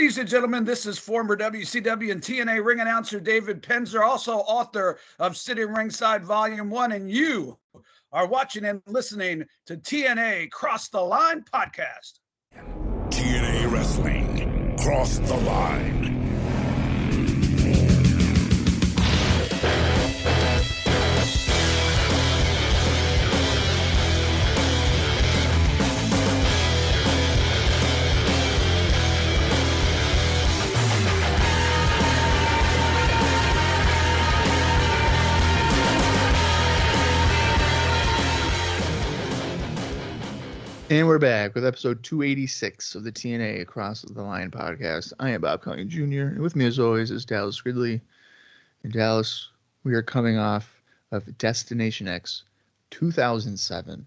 Ladies and gentlemen, this is former WCW and TNA ring announcer David Penzer, also author of Sitting Ringside Volume 1, and you are watching and listening to TNA Cross the Line podcast. TNA Wrestling, Cross the Line. And we're back with episode 286 of the TNA Across the Line podcast. I am Bob Colling Jr. And with me, as always, is Dallas Gridley. In Dallas, we are coming off of Destination X 2007,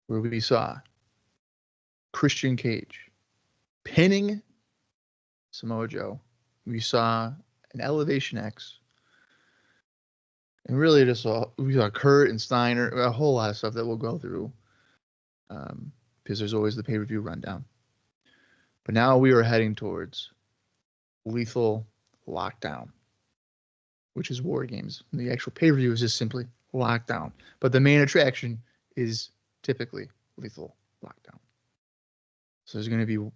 where we saw Christian Cage pinning Samoa Joe. We saw an Elevation X. And really we saw Kurt and Steiner, a whole lot of stuff that we'll go through. Because there's always the pay-per-view rundown. But now we are heading towards Lethal Lockdown, which is War Games. The actual pay-per-view is just simply Lockdown. But the main attraction is typically Lethal Lockdown. So there's going to be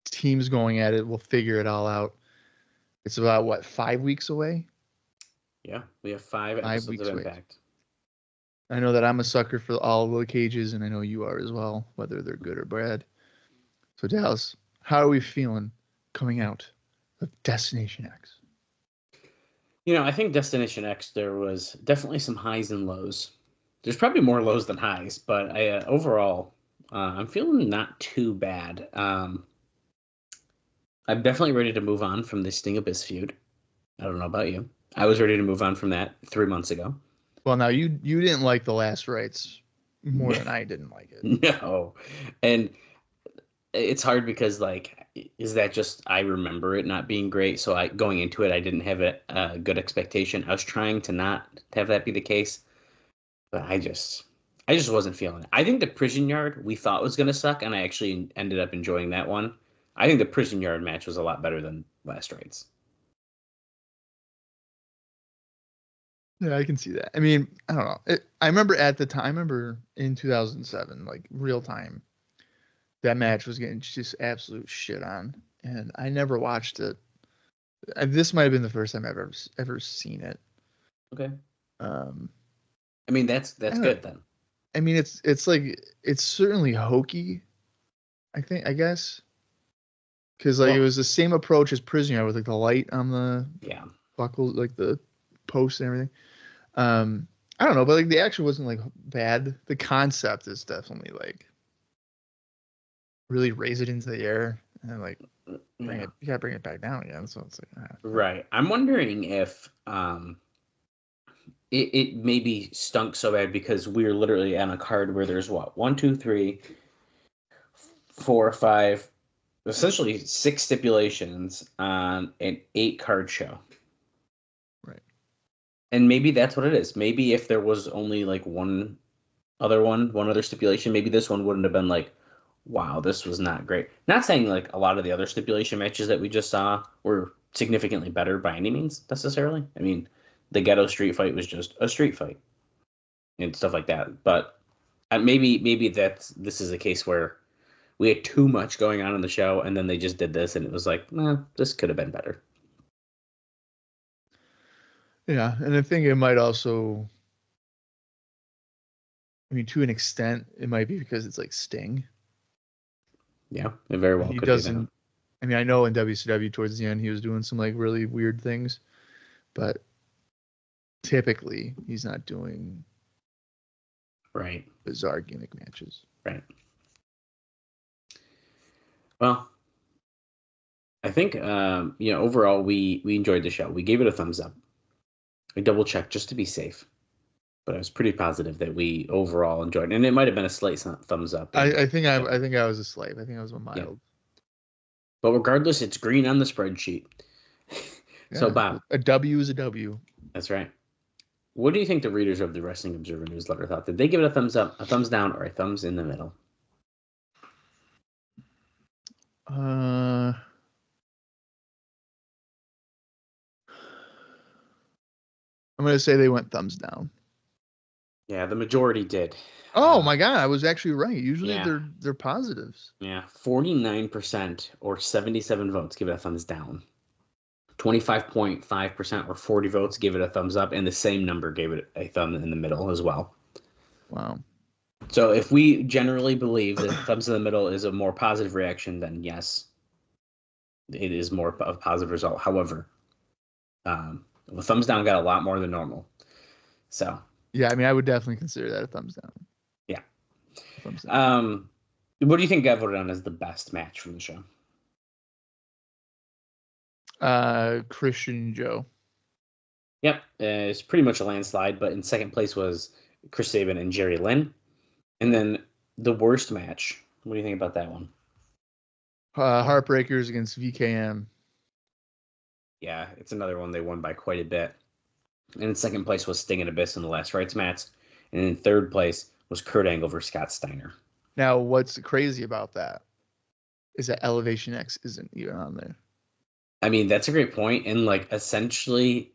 teams going at it. We'll figure it all out. It's about, 5 weeks away? Yeah, we have 5 episodes of Impact. I know that I'm a sucker for all the cages, and I know you are as well, whether they're good or bad. So, Dallas, how are we feeling coming out of Destination X? I think Destination X, there was definitely some highs and lows. There's probably more lows than highs, but overall, I'm feeling not too bad. I'm definitely ready to move on from the Sting Abyss feud. I don't know about you. I was ready to move on from that 3 months ago. Well, now you didn't like the last rites more than I didn't like it. No. And it's hard because, is that just I remember it not being great? So going into it, I didn't have a good expectation. I was trying to not have that be the case. But I just wasn't feeling it. I think the Prison Yard we thought was going to suck, and I actually ended up enjoying that one. I think the Prison Yard match was a lot better than last rites. Yeah, I can see that. I mean, I don't know. I remember at the time, I remember in 2007, real time, that match was getting just absolute shit on, and I never watched it. This might have been the first time I've ever seen it. Okay. I mean, that's good then. I mean, it's certainly hokey. I guess, because it was the same approach as Prison Yard with the light on the buckle, the posts and everything. I don't know, but the action wasn't bad. The concept is definitely really raise it into the air and you gotta bring it back down again. So it's right. I'm wondering if it maybe stunk so bad because we're literally on a card where there's 1, 2, 3, 4, 5, essentially 6 stipulations on an 8-card show. And maybe that's what it is. Maybe if there was only one other stipulation, maybe this one wouldn't have been wow, this was not great. Not saying a lot of the other stipulation matches that we just saw were significantly better by any means necessarily. I mean, the Ghetto Street Fight was just a street fight and stuff like that. But maybe this is a case where we had too much going on in the show, and then they just did this, and it was this could have been better. Yeah, and I think it might also, to an extent, it might be because it's Sting. Yeah, it very well he could doesn't. Be. I mean, I know in WCW towards the end he was doing some really weird things, but typically he's not doing bizarre gimmick matches. Right. Well, I think overall we enjoyed the show. We gave it a thumbs up. I double checked just to be safe, but I was pretty positive that we overall enjoyed it. And it might have been a slight thumbs up. I think I was a slave. I think I was a mild. Yeah. But regardless, it's green on the spreadsheet. So Bob, a W is a W. That's right. What do you think the readers of the Wrestling Observer newsletter thought? Did they give it a thumbs up, a thumbs down, or a thumbs in the middle? I'm going to say they went thumbs down. Yeah, the majority did. Oh my God, I was actually right. Usually yeah. they're positives. Yeah, 49% or 77 votes give it a thumbs down. 25.5% or 40 votes gave it a thumbs up, and the same number gave it a thumb in the middle as well. Wow. So if we generally believe that thumbs in the middle is a more positive reaction, then yes, it is more of a positive result. However, the thumbs down got a lot more than normal. So yeah, I mean, I would definitely consider that a thumbs down. Yeah. Thumbs down. What do you think got voted on as the best match from the show? Christian Joe. Yep, it's pretty much a landslide, but in second place was Chris Sabin and Jerry Lynn. And then the worst match, what do you think about that one? Heartbreakers against VKM. Yeah, it's another one they won by quite a bit. And in second place was Sting and Abyss in the Last Rites match. And in third place was Kurt Angle versus Scott Steiner. Now, what's crazy about that is that Elevation X isn't even on there. I mean, that's a great point. And like essentially,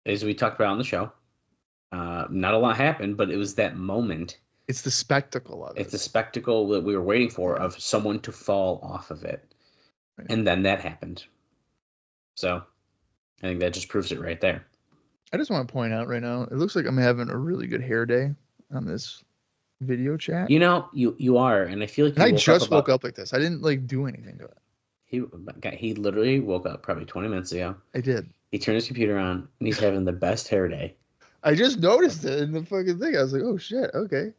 as we talked about on the show, not a lot happened, but it was that moment. It's the spectacle of it. It's the spectacle that we were waiting for of someone to fall off of it. Right. And then that happened. So I think that just proves it right there. I just want to point out right now, it looks like I'm having a really good hair day on this video chat. You know, you are, and I feel like I just woke up like this. I didn't like do anything to it. He literally woke up probably 20 minutes ago. I did. He turned his computer on, and he's having the best hair day. I just noticed it in the fucking thing. I was like, oh shit, okay.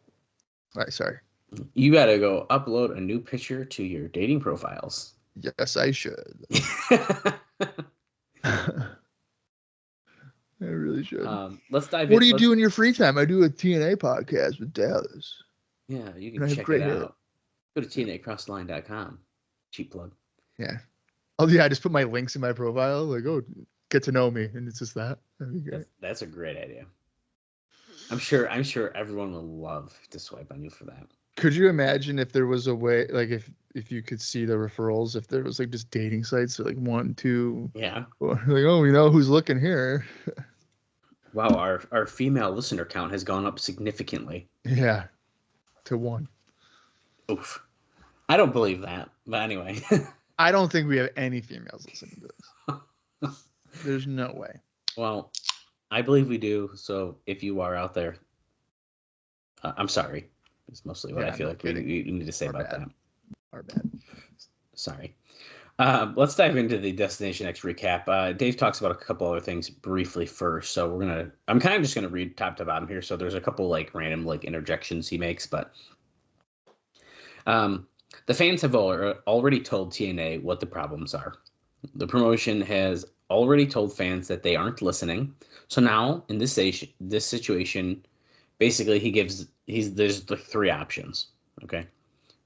All right, sorry. You gotta go upload a new picture to your dating profiles. Yes, I should. I really should. Let's dive in. What do you do in your free time? I do a TNA podcast with Dallas. Yeah, you can check it out. Go to TNAcrosstheline.com. Cheap plug. Yeah. Oh yeah, I just put my links in my profile. Like, oh, get to know me, and it's just that. That'd be great. That's a great idea. I'm sure everyone will love to swipe on you for that. Could you imagine if there was a way, like if you could see the referrals, if there was like just dating sites, so like 1, 2, yeah, like, oh, we know who's looking here. Wow, our female listener count has gone up significantly. Yeah, to 1. Oof, I don't believe that, but anyway, I don't think we have any females listening to this. There's no way. Well, I believe we do. So if you are out there, I'm sorry. It's mostly what I feel like we need to say about that. Our bad. Sorry. Let's dive into the Destination X recap. Dave talks about a couple other things briefly first. So I'm kind of just going to read top to bottom here. So there's a couple like random like interjections he makes, but the fans have already told TNA what the problems are. The promotion has already told fans that they aren't listening. So now in this situation, basically there's like 3 options. Okay.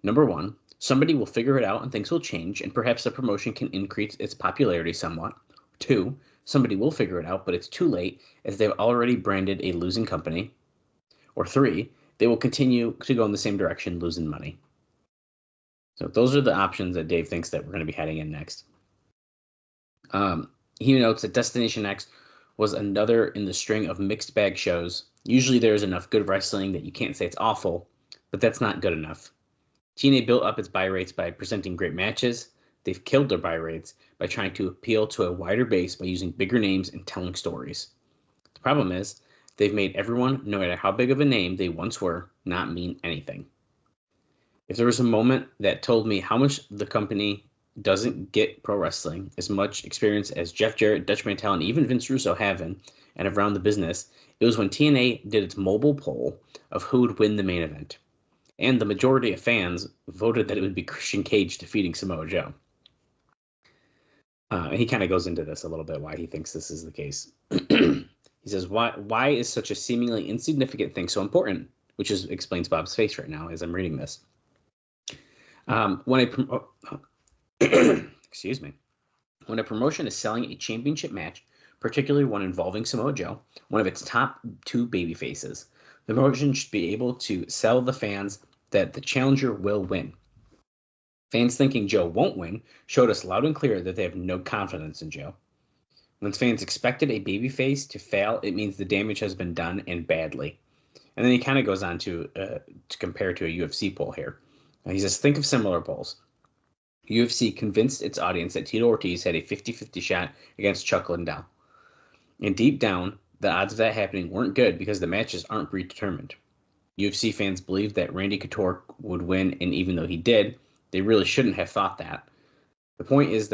Number 1, somebody will figure it out and things will change, and perhaps the promotion can increase its popularity somewhat. 2, somebody will figure it out, but it's too late as they've already branded a losing company. Or 3, they will continue to go in the same direction, losing money. So those are the options that Dave thinks that we're going to be heading in next. He notes that Destination X was another in the string of mixed bag shows. Usually there's enough good wrestling that you can't say it's awful, but that's not good enough. TNA built up its buy rates by presenting great matches. They've killed their buy rates by trying to appeal to a wider base by using bigger names and telling stories. The problem is, they've made everyone, no matter how big of a name they once were, not mean anything. If there was a moment that told me how much the company doesn't get pro wrestling, as much experience as Jeff Jarrett, Dutch Mantel, and even Vince Russo have around the business, it was when TNA did its mobile poll of who would win the main event. And the majority of fans voted that it would be Christian Cage defeating Samoa Joe. And he kind of goes into this a little bit, why he thinks this is the case. He says, why is such a seemingly insignificant thing so important? Which explains Bob's face right now as I'm reading this. Excuse me. When a promotion is selling a championship match, particularly one involving Samoa Joe, one of its top 2 babyfaces, the promotion should be able to sell the fans that the challenger will win. Fans thinking Joe won't win showed us loud and clear that they have no confidence in Joe. When fans expected a babyface to fail, it means the damage has been done and badly. And then he kind of goes on to compare to a UFC poll here. He says, think of similar polls. UFC convinced its audience that Tito Ortiz had a 50-50 shot against Chuck Liddell. And deep down, the odds of that happening weren't good because the matches aren't predetermined. UFC fans believed that Randy Couture would win, and even though he did, they really shouldn't have thought that. The point is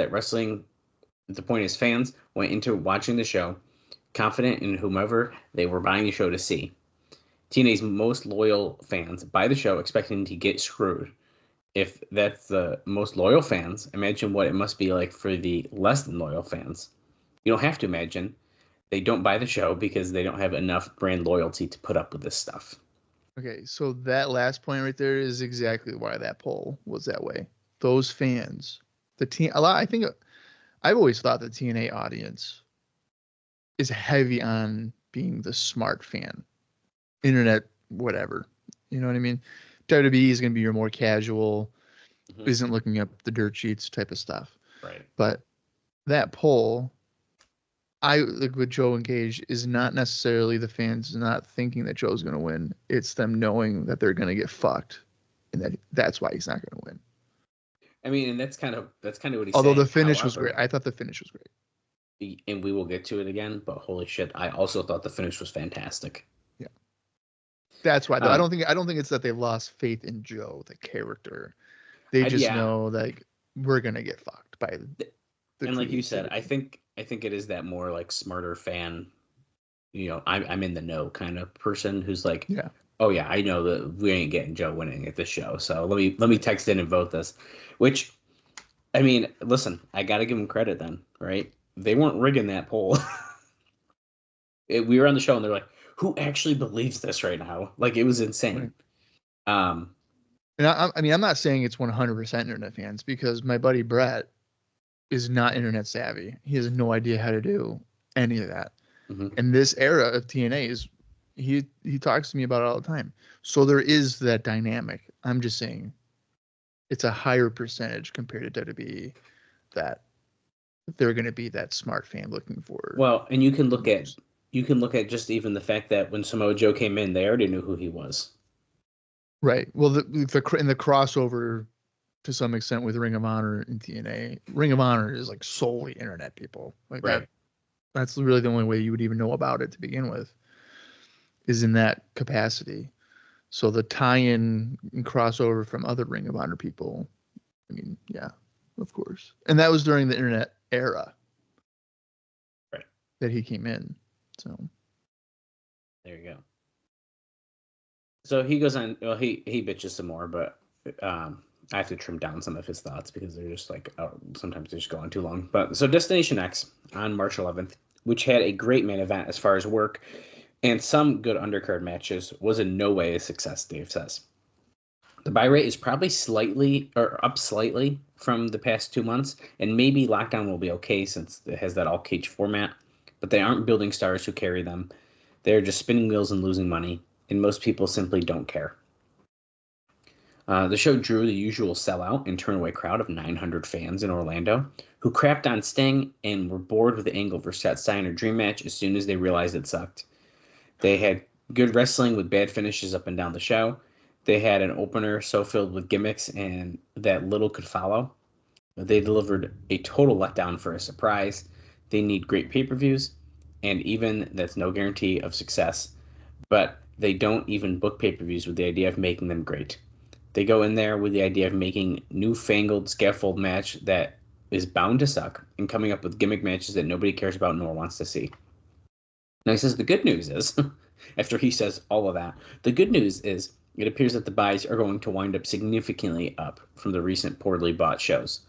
fans went into watching the show confident in whomever they were buying the show to see. TNA's most loyal fans buy the show expecting to get screwed. If that's the most loyal fans, imagine what it must be like for the less than loyal fans. You don't have to imagine. They don't buy the show because they don't have enough brand loyalty to put up with this stuff. Okay, so that last point right there is exactly why that poll was that way. Those fans, I think I've always thought the TNA audience is heavy on being the smart fan, internet, whatever. You know what I mean? WWE is going to be your more casual, isn't looking up the dirt sheets type of stuff. Right. But that poll, like with Joe and Gage, is not necessarily the fans not thinking that Joe's going to win. It's them knowing that they're going to get fucked, and that's why he's not going to win. I mean, and that's kind of what he's Although saying. The finish was great. I thought the finish was great. And we will get to it again, but holy shit, I also thought the finish was fantastic. Yeah. That's why. I don't think it's that they lost faith in Joe, the character. They just know that we're going to get fucked by the and like you said, I think it is that more like smarter fan, I'm in the know kind of person who's like, yeah. Oh yeah, I know that we ain't getting Joe winning at this show. So let me text in and vote this. Which, I mean, listen, I got to give them credit then, right? They weren't rigging that poll. We were on the show and they're like, "Who actually believes this right now?" Like it was insane. Right. And I'm not saying it's 100% internet fans because my buddy Brett is not internet savvy. He has no idea how to do any of that. Mm-hmm. And this era of TNA is. He talks to me about it all the time. So there is that dynamic. I'm just saying it's a higher percentage compared to WWE that they're going to be that smart fan looking for. Well, and you can look at just even the fact that when Samoa Joe came in, they already knew who he was. Right. Well, the crossover to some extent with Ring of Honor and TNA, Ring of Honor is like solely internet people. Like right. That's really the only way you would even know about it to begin with. Is in that capacity. So the tie-in and crossover from other Ring of Honor people, I mean, yeah, of course. And that was during the internet era. Right. That he came in. So there you go. So he goes on, well, he bitches some more, but I have to trim down some of his thoughts because they're just like, sometimes they just go on too long. But so Destination X on March 11th, which had a great main event as far as work, and some good undercard matches, was in no way a success, Dave says. The buy rate is probably up slightly from the past 2 months, and maybe Lockdown will be okay since it has that all-cage format, but they aren't building stars who carry them. They're just spinning wheels and losing money, and most people simply don't care. The show drew the usual sellout and turn-away crowd of 900 fans in Orlando, who crapped on Sting and were bored with the Angle vs. Scott Steiner dream match as soon as they realized it sucked. They had good wrestling with bad finishes up and down the show. They had an opener so filled with gimmicks and that little could follow. They delivered a total letdown for a surprise. They need great pay-per-views, and even that's no guarantee of success. But they don't even book pay-per-views with the idea of making them great. They go in there with the idea of making newfangled scaffold match that is bound to suck and coming up with gimmick matches that nobody cares about nor wants to see. Now he says the good news is, after he says all of that, the good news is it appears that the buys are going to wind up significantly up from the recent poorly bought shows.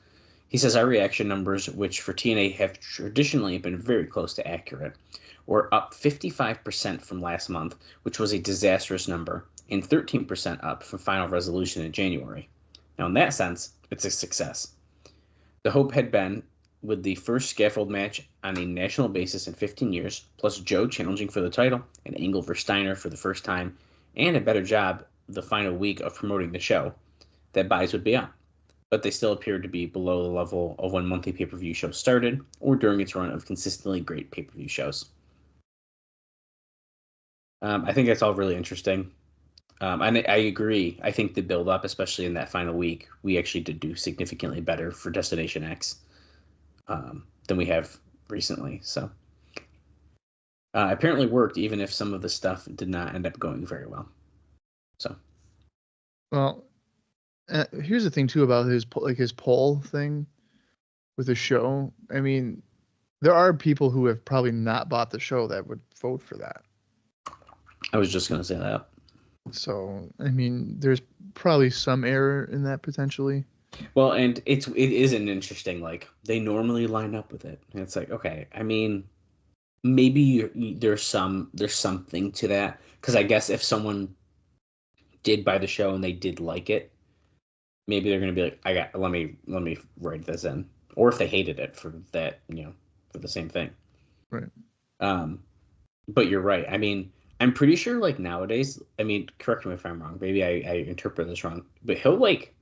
He says our reaction numbers, which for TNA have traditionally been very close to accurate, were up 55% from last month, which was a disastrous number, and 13% up from Final Resolution in January. Now in that sense, it's a success. The hope had been with the first scaffold match on a national basis in 15 years, plus Joe challenging for the title, and Angle vs. Steiner for the first time, and a better job the final week of promoting the show, that buys would be up. but they still appeared to be below the level of when monthly pay-per-view shows started or during its run of consistently great pay-per-view shows. I think that's all really interesting. And I agree. I think the build-up, especially in that final week, we actually did do significantly better for Destination X than we have recently. So apparently worked, even if some of the stuff did not end up going very well. So, well, here's the thing too about his poll thing with the show. I mean, there are people who have probably not bought the show that would vote for that. I was just going to say that. So, I mean, there's probably some error in that potentially. Well, and it is an interesting, like, they normally line up with it. And it's like, okay, I mean, maybe there's something to that. Because I guess if someone did buy the show and they did like it, maybe they're going to be like, let me write this in. Or if they hated it for that, for the same thing. Right. But you're right. I mean, I'm pretty sure, like, nowadays, I mean, correct me if I'm wrong. Maybe I interpret this wrong. But he'll, like,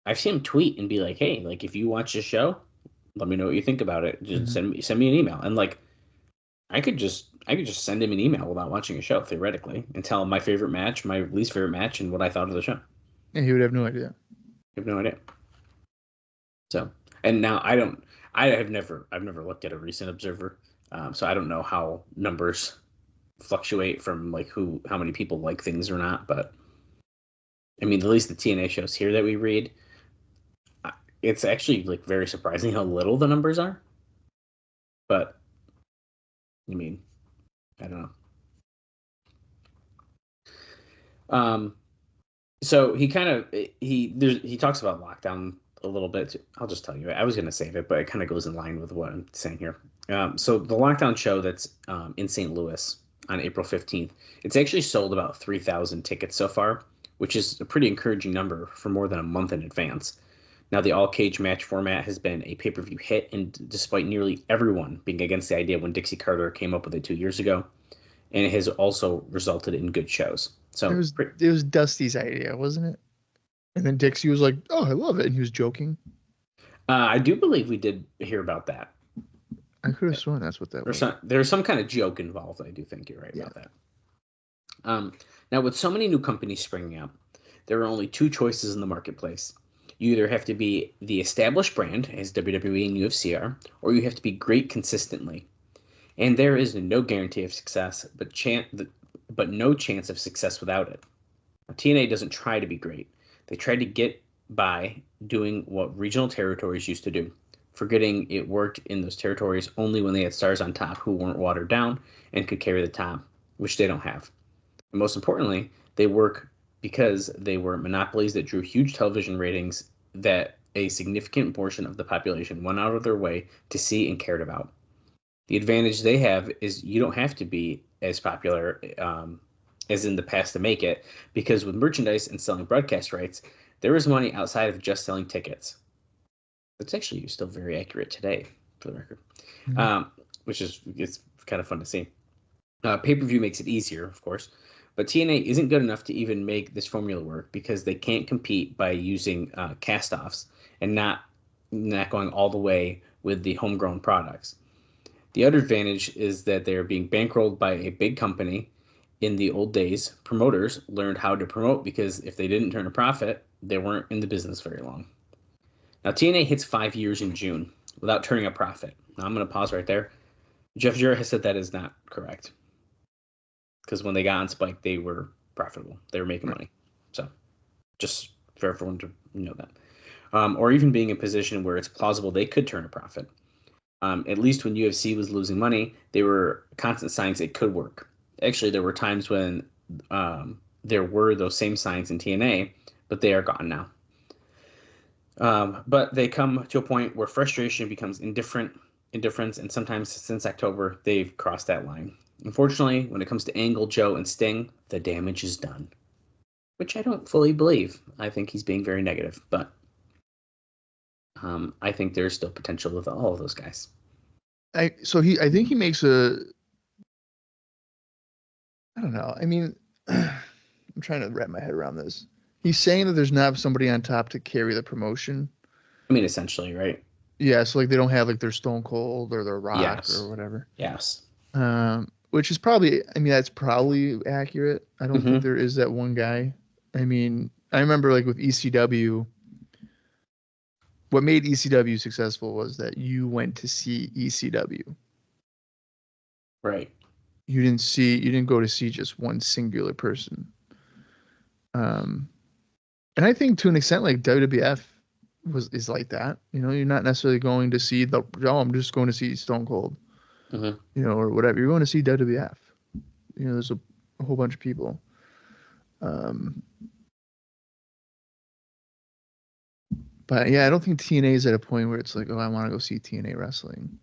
I've seen him tweet and be like, hey, like, if you watch the show, let me know what you think about it. Just send me an email. And, like, I could just send him an email without watching a show, theoretically, and tell him my favorite match, my least favorite match, and what I thought of the show. And he would have no idea. I have no idea. So, and now I've never looked at a recent Observer, so I don't know how numbers fluctuate from, like, how many people like things or not. But I mean, at least the TNA shows here that we read, it's actually, like, very surprising how little the numbers are. But I mean, I don't know. So he talks about lockdown a little bit. I'll just tell you. I was going to save it, but it kind of goes in line with what I'm saying here. So the lockdown show that's in St. Louis on April 15th, it's actually sold about 3,000 tickets so far, which is a pretty encouraging number for more than a month in advance. Now, the all-cage match format has been a pay-per-view hit, and despite nearly everyone being against the idea when Dixie Carter came up with it 2 years ago, and it has also resulted in good shows. So it was Dusty's idea, wasn't it? And then Dixie was like, "Oh, I love it," and he was joking. I do believe we did hear about that. I could have sworn that's what that was. There's some kind of joke involved. I do think you're right about that. Now, with so many new companies springing up, there are only two choices in the marketplace. You either have to be the established brand, as WWE and UFC are, or you have to be great consistently. And there is no guarantee of success, but no chance of success without it. Now, TNA doesn't try to be great. They try to get by doing what regional territories used to do, forgetting it worked in those territories only when they had stars on top who weren't watered down and could carry the top, which they don't have. And most importantly, they work because they were monopolies that drew huge television ratings that a significant portion of the population went out of their way to see and cared about. The advantage they have is you don't have to be as popular as in the past to make it, because with merchandise and selling broadcast rights, there is money outside of just selling tickets. That's actually still very accurate today, for the record, which is it's kind of fun to see. Pay-per-view makes it easier, of course, but TNA isn't good enough to even make this formula work because they can't compete by using cast-offs and not going all the way with the homegrown products. The other advantage is that they are being bankrolled by a big company. In the old days, promoters learned how to promote because if they didn't turn a profit, they weren't in the business very long. Now, TNA hits 5 years in June without turning a profit. Now, I'm going to pause right there. Jeff Jarrett has said that is not correct. Because when they got on Spike, they were profitable. They were making money. So, just for everyone to know that. Or even being in a position where it's plausible they could turn a profit. At least when UFC was losing money, there were constant signs it could work. Actually, there were times when there were those same signs in TNA, but they are gone now. But they come to a point where frustration becomes indifference, and sometimes since October, they've crossed that line. Unfortunately, when it comes to Angle, Joe, and Sting, the damage is done. Which I don't fully believe. I think he's being very negative, but I think there's still potential with all of those guys. I think he makes I don't know. I mean, I'm trying to wrap my head around this. He's saying that there's not somebody on top to carry the promotion. I mean, essentially, right? Yeah, so like they don't have like their Stone Cold or their Rock Yes. or whatever. Yes. Which is probably, I mean, that's probably accurate. I don't think Mhm. there is that one guy. I mean, I remember like with ECW, what made ECW successful was that you went to see ECW. Right. You didn't go to see just one singular person. And I think to an extent, like WWF is like that. You know, you're not necessarily going to see I'm just going to see Stone Cold, Mhm. you know, or whatever. You're going to see WWF. You know, there's a whole bunch of people. But yeah, I don't think TNA is at a point where it's like, oh, I want to go see TNA wrestling.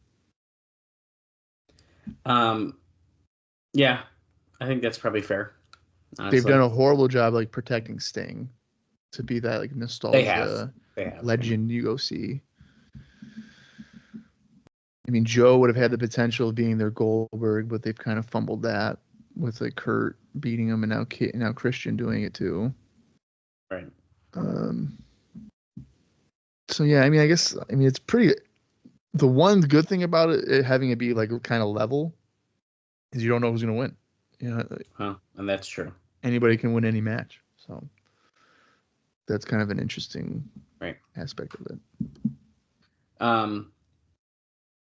Yeah, I think that's probably fair. Honestly. They've done a horrible job like protecting Sting to be that like nostalgia They have. legend you go see. I mean, Joe would have had the potential of being their Goldberg, but they've kind of fumbled that with like Kurt beating him and now Christian doing it too. Right. So yeah, I mean, it's pretty. The one good thing about it having it be like kind of level is you don't know who's gonna win. You know, and that's true. Anybody can win any match, so that's kind of an interesting aspect of it.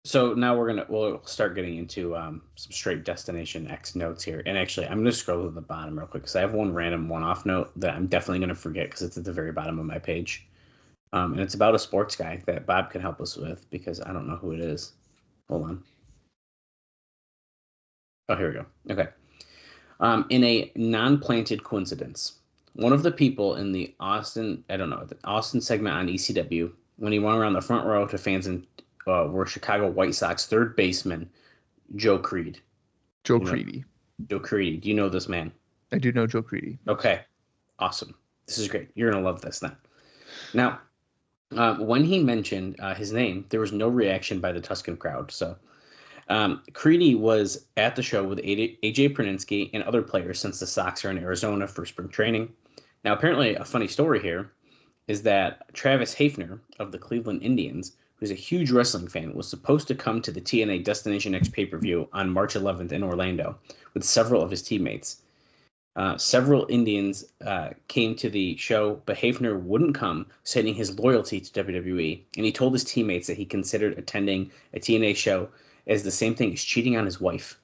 So now we'll start getting into some straight Destination X notes here. And actually, I'm going to scroll to the bottom real quick because I have one random one-off note that I'm definitely going to forget because it's at the very bottom of my page. And it's about a sports guy that Bob can help us with because I don't know who it is. Hold on. Oh, here we go. Okay. In a non-planted coincidence, one of the people in the Austin segment on ECW, when he went around the front row to fans and were Chicago White Sox third baseman Joe Creedy. Joe Creedy. Joe Creedy. Do you know this man? I do know Joe Creedy. Okay. Awesome. This is great. You're going to love this then. Now, when he mentioned his name, there was no reaction by the Tuscan crowd. So Creedy was at the show with AJ Praninsky and other players since the Sox are in Arizona for spring training. Now, apparently, a funny story here is that Travis Hafner of the Cleveland Indians, who's a huge wrestling fan, was supposed to come to the TNA Destination X pay-per-view on March 11th in Orlando with several of his teammates. Several Indians came to the show, but Hafner wouldn't come, citing his loyalty to WWE, and he told his teammates that he considered attending a TNA show as the same thing as cheating on his wife.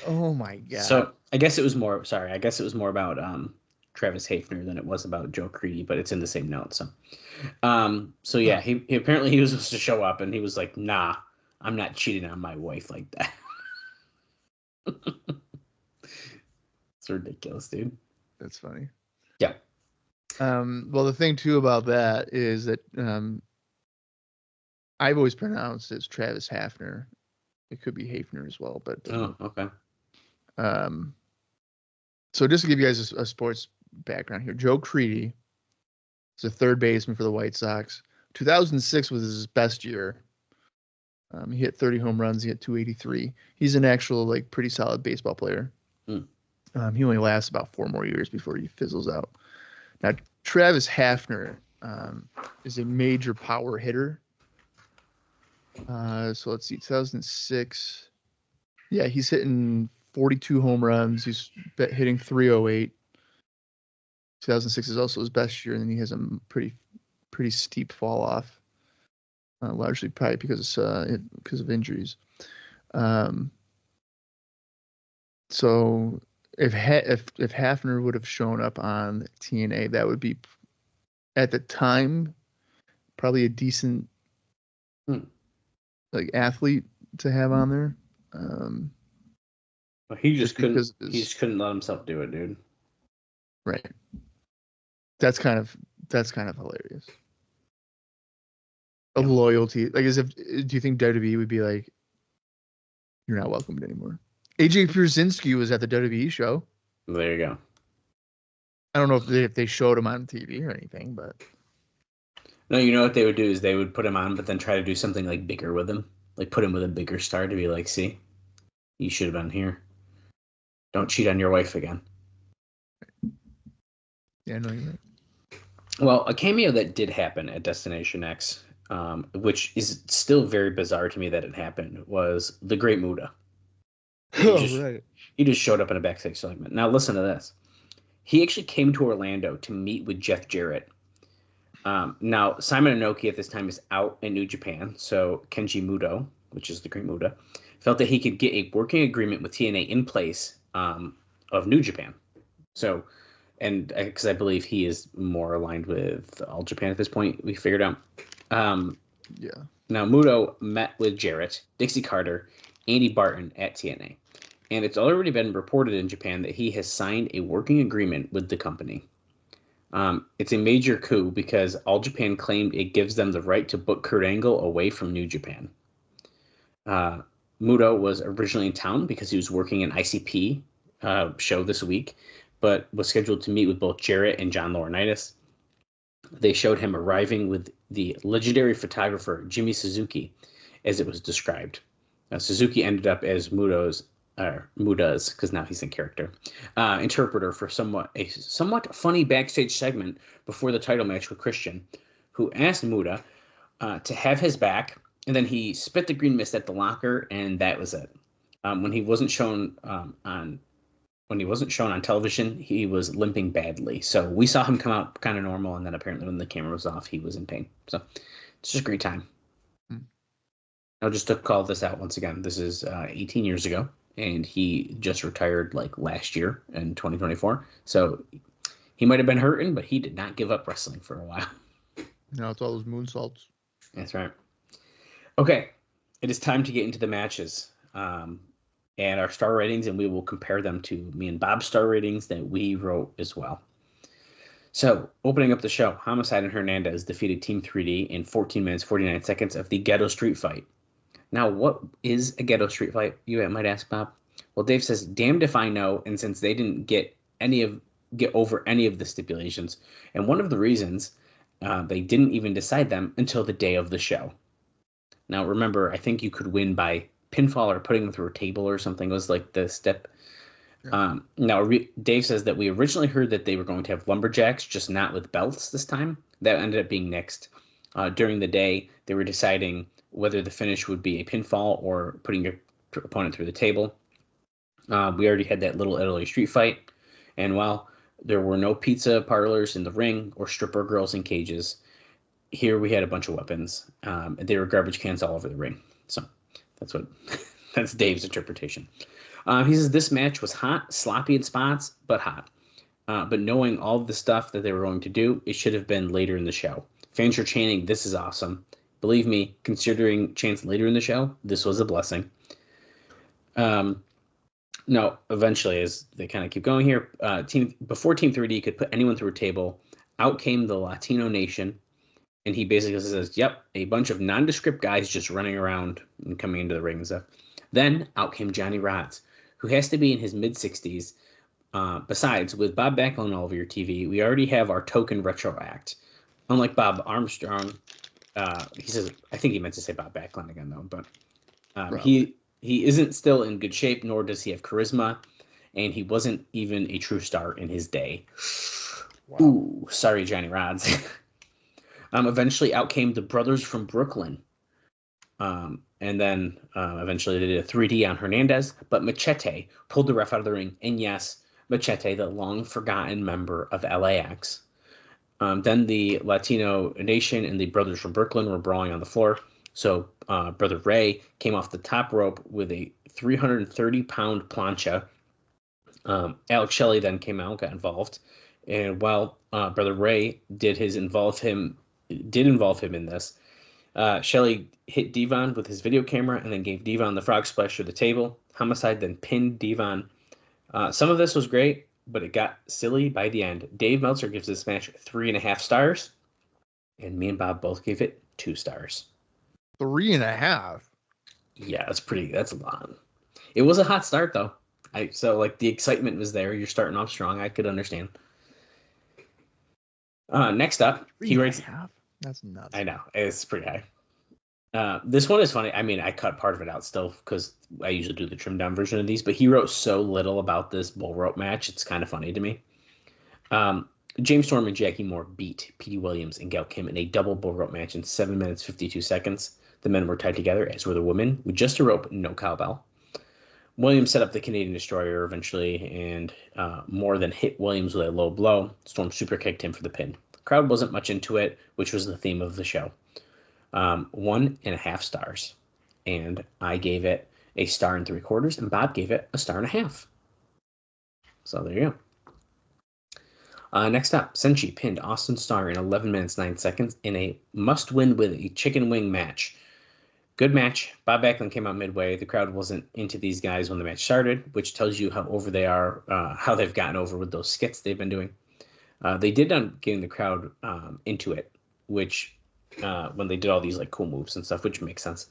Oh my God. So I guess it was more about Travis Hafner than it was about Joe Creedy, but it's in the same note. So yeah, he apparently he was supposed to show up and he was like, nah, I'm not cheating on my wife like that. It's ridiculous, dude. That's funny. Yeah. Well, the thing too about that is that I've always pronounced it as Travis Hafner. It could be Hafner as well, but okay. So just to give you guys a sports background here, Joe Creedy is a third baseman for the White Sox. 2006 was his best year. He hit 30 home runs. He hit 283. He's an actual like pretty solid baseball player. He only lasts about 4 more years before he fizzles out. Now Travis Hafner is a major power hitter. So let's see, 2006. Yeah, he's hitting 42 home runs. He's hitting 308. 2006 is also his best year, and then he has a pretty steep fall off, largely probably because of injuries. So if Hafner would have shown up on TNA, that would be at the time probably a decent like athlete to have on there. Well, he just couldn't let himself do it, dude. Right. That's kind of hilarious. A loyalty, like do you think WWE would be like, you're not welcomed anymore? AJ Pierzynski was at the WWE show. There you go. I don't know if they showed him on TV or anything, but no, you know what they would do is they would put him on, but then try to do something like bigger with him, like put him with a bigger star to be like, see, you should have been here. Don't cheat on your wife again. Yeah, no, you're right. Well, a cameo that did happen at Destination X, which is still very bizarre to me that it happened, was the Great Muta. Right. He just showed up in a backstage segment. Now listen to this. He actually came to Orlando to meet with Jeff Jarrett. Now, Simon Inoki at this time is out in New Japan, so Kenji Muto, which is the Great Muta, felt that he could get a working agreement with TNA in place of New Japan. So, and because I believe he is more aligned with All Japan at this point, we figured out. Yeah. Now, Muto met with Jarrett, Dixie Carter, Andy Barton at TNA. And it's already been reported in Japan that he has signed a working agreement with the company. It's a major coup because All Japan claimed it gives them the right to book Kurt Angle away from New Japan. Muto was originally in town because he was working an ICP show this week, but was scheduled to meet with both Jarrett and John Laurinaitis. They showed him arriving with the legendary photographer Jimmy Suzuki, as it was described. Suzuki ended up as Muda's, because now he's in character, interpreter for a somewhat funny backstage segment before the title match with Christian, who asked Muda to have his back, and then he spit the green mist at the locker, and that was it. When he wasn't shown on television, he was limping badly. So we saw him come out kind of normal, and then apparently when the camera was off, he was in pain. So it's just a great time. Now, just to call this out once again, this is 18 years ago, and he just retired like last year in 2024. So he might have been hurting, but he did not give up wrestling for a while. No, it's all those moonsaults. That's right. Okay, it is time to get into the matches and our star ratings, and we will compare them to me and Bob's star ratings that we wrote as well. So, opening up the show, Homicide and Hernandez defeated Team 3D in 14 minutes, 49 seconds of the Ghetto Street Fight. Now, what is a Ghetto Street Fight, you might ask, Bob? Well, Dave says, damned if I know, and since they didn't get over any of the stipulations, and one of the reasons they didn't even decide them until the day of the show. Now, remember, I think you could win by pinfall or putting them through a table or something was like the step. Yeah. Dave says that we originally heard that they were going to have lumberjacks, just not with belts this time. That ended up being nixed. During the day, they were deciding whether the finish would be a pinfall or putting your opponent through the table. We already had that Little Italy street fight. And while there were no pizza parlors in the ring or stripper girls in cages, here we had a bunch of weapons. They were garbage cans all over the ring. So that's Dave's interpretation. He says this match was hot, sloppy in spots, but hot. But knowing all the stuff that they were going to do, it should have been later in the show. Fans are chanting, "This is awesome." Believe me, considering chants later in the show, this was a blessing. No, eventually, as they kind of keep going here, before Team 3D could put anyone through a table, out came the Latino Nation, and he basically says, yep, a bunch of nondescript guys just running around and coming into the ring and stuff. Then out came Johnny Rodz, who has to be in his mid-60s. Besides, with Bob Backlund all over your TV, we already have our token retro act. Unlike Bob Armstrong, he says, I think he meant to say Bob Backlund again, though, but he isn't still in good shape, nor does he have charisma, and he wasn't even a true star in his day. Wow. Ooh, sorry, Johnny Rodz. Eventually out came the brothers from Brooklyn. And then eventually they did a 3D on Hernandez, but Machete pulled the ref out of the ring. And yes, Machete, the long-forgotten member of LAX. Then the Latino Nation and the brothers from Brooklyn were brawling on the floor. So Brother Ray came off the top rope with a 330-pound plancha. Alex Shelley then came out, got involved. And while Brother Ray did involve him in this, Shelley hit Devon with his video camera and then gave Devon the frog splash to the table. Homicide then pinned Devon. Some of this was great, but it got silly by the end. Dave Meltzer gives this match 3.5 stars, and me and Bob both gave it 2 stars. 3.5? Yeah, that's a lot. It was a hot start, though. So the excitement was there. You're starting off strong. I could understand. Next up, he rates. That's nuts. I know, it's pretty high. This one is funny. I mean, I cut part of it out still because I usually do the trimmed down version of these, but he wrote so little about this bull rope match. It's kind of funny to me. Um, James Storm and Jackie Moore beat Petey Williams and Gail Kim in a double bull rope match in 7 minutes 52 seconds. The men were tied together, as were the women, with just a rope, no cowbell. Williams set up the Canadian Destroyer eventually, and Moore then hit Williams with a low blow. Storm super kicked him for the pin. The crowd wasn't much into it, which was the theme of the show. 1.5 stars, and I gave it a 1 3/4, and Bob gave it a 1.5 stars. So there you go. Next up, Senshi pinned Austin Starr in 11 minutes 9 seconds in a must-win with a chicken wing match. Good match. Bob Backlund came out midway. The crowd wasn't into these guys when the match started, which tells you how over they are, how they've gotten over with those skits they've been doing. They did end up getting the crowd into it, which when they did all these like cool moves and stuff, which makes sense.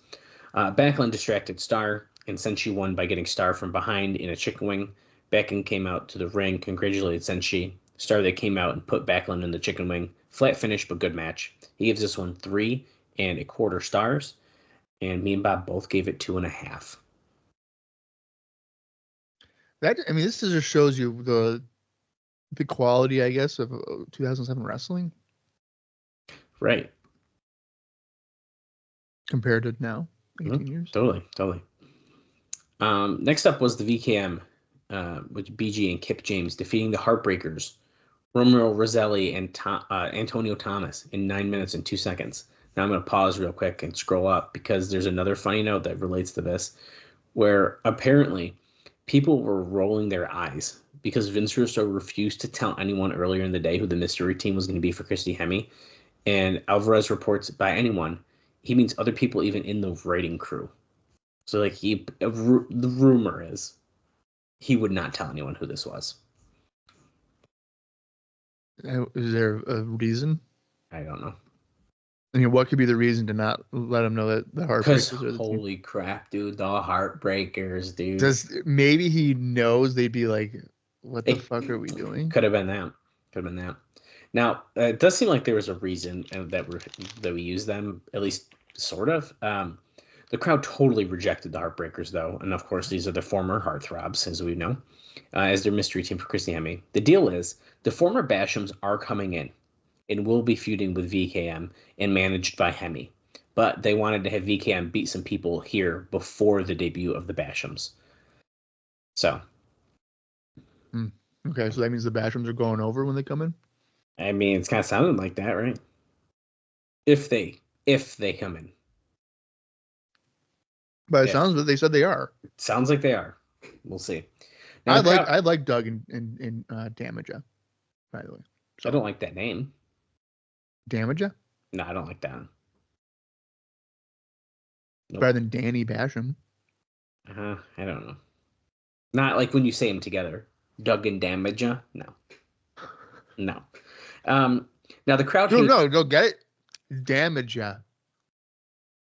Backlund distracted Starr, and Senshi won by getting Starr from behind in a chicken wing. Backlund came out to the ring, congratulated Senshi. Starr they came out and put Backlund in the chicken wing. Flat finish, but good match. He gives this one 3.25 stars, and me and Bob both gave it 2.5. This just shows you the quality, I guess, of 2007 wrestling. Right. Compared to now, 18 years. Totally. Next up was the VKM, with BG and Kip James defeating the Heartbreakers, Romero Roselli and Antonio Thomas in 9 minutes and 2 seconds. Now I'm going to pause real quick and scroll up because there's another funny note that relates to this, where apparently people were rolling their eyes because Vince Russo refused to tell anyone earlier in the day who the mystery team was going to be for Christy Hemme. And Alvarez reports by anyone, he means other people even in the writing crew. So like the rumor is he would not tell anyone who this was. Is there a reason? I don't know. I mean, what could be the reason to not let him know that the Heartbreakers are the holy team? Crap, dude, the Heartbreakers, dude. Maybe he knows they'd be like, what the fuck are we doing? Could have been that. Now, it does seem like there was a reason that we used them, at least sort of. The crowd totally rejected the Heartbreakers, though. And, of course, these are the former Heartthrobs, as we know, as their mystery team for Christy Hemme. The deal is the former Bashams are coming in and will be feuding with VKM and managed by Hemme. But they wanted to have VKM beat some people here before the debut of the Bashams. So. Okay, so that means the Bashams are going over when they come in? I mean, it's kind of sounding like that, right? If they come in. But it sounds like they said they are. It sounds like they are. We'll see. Now, I like Doug and Damaja, by the way. So, I don't like that name. Damaja? No, I don't like that. Nope. Better than Danny Basham. I don't know. Not like when you say them together. Doug and Damaja? No. Now the crowd. No, go get it. Damaja.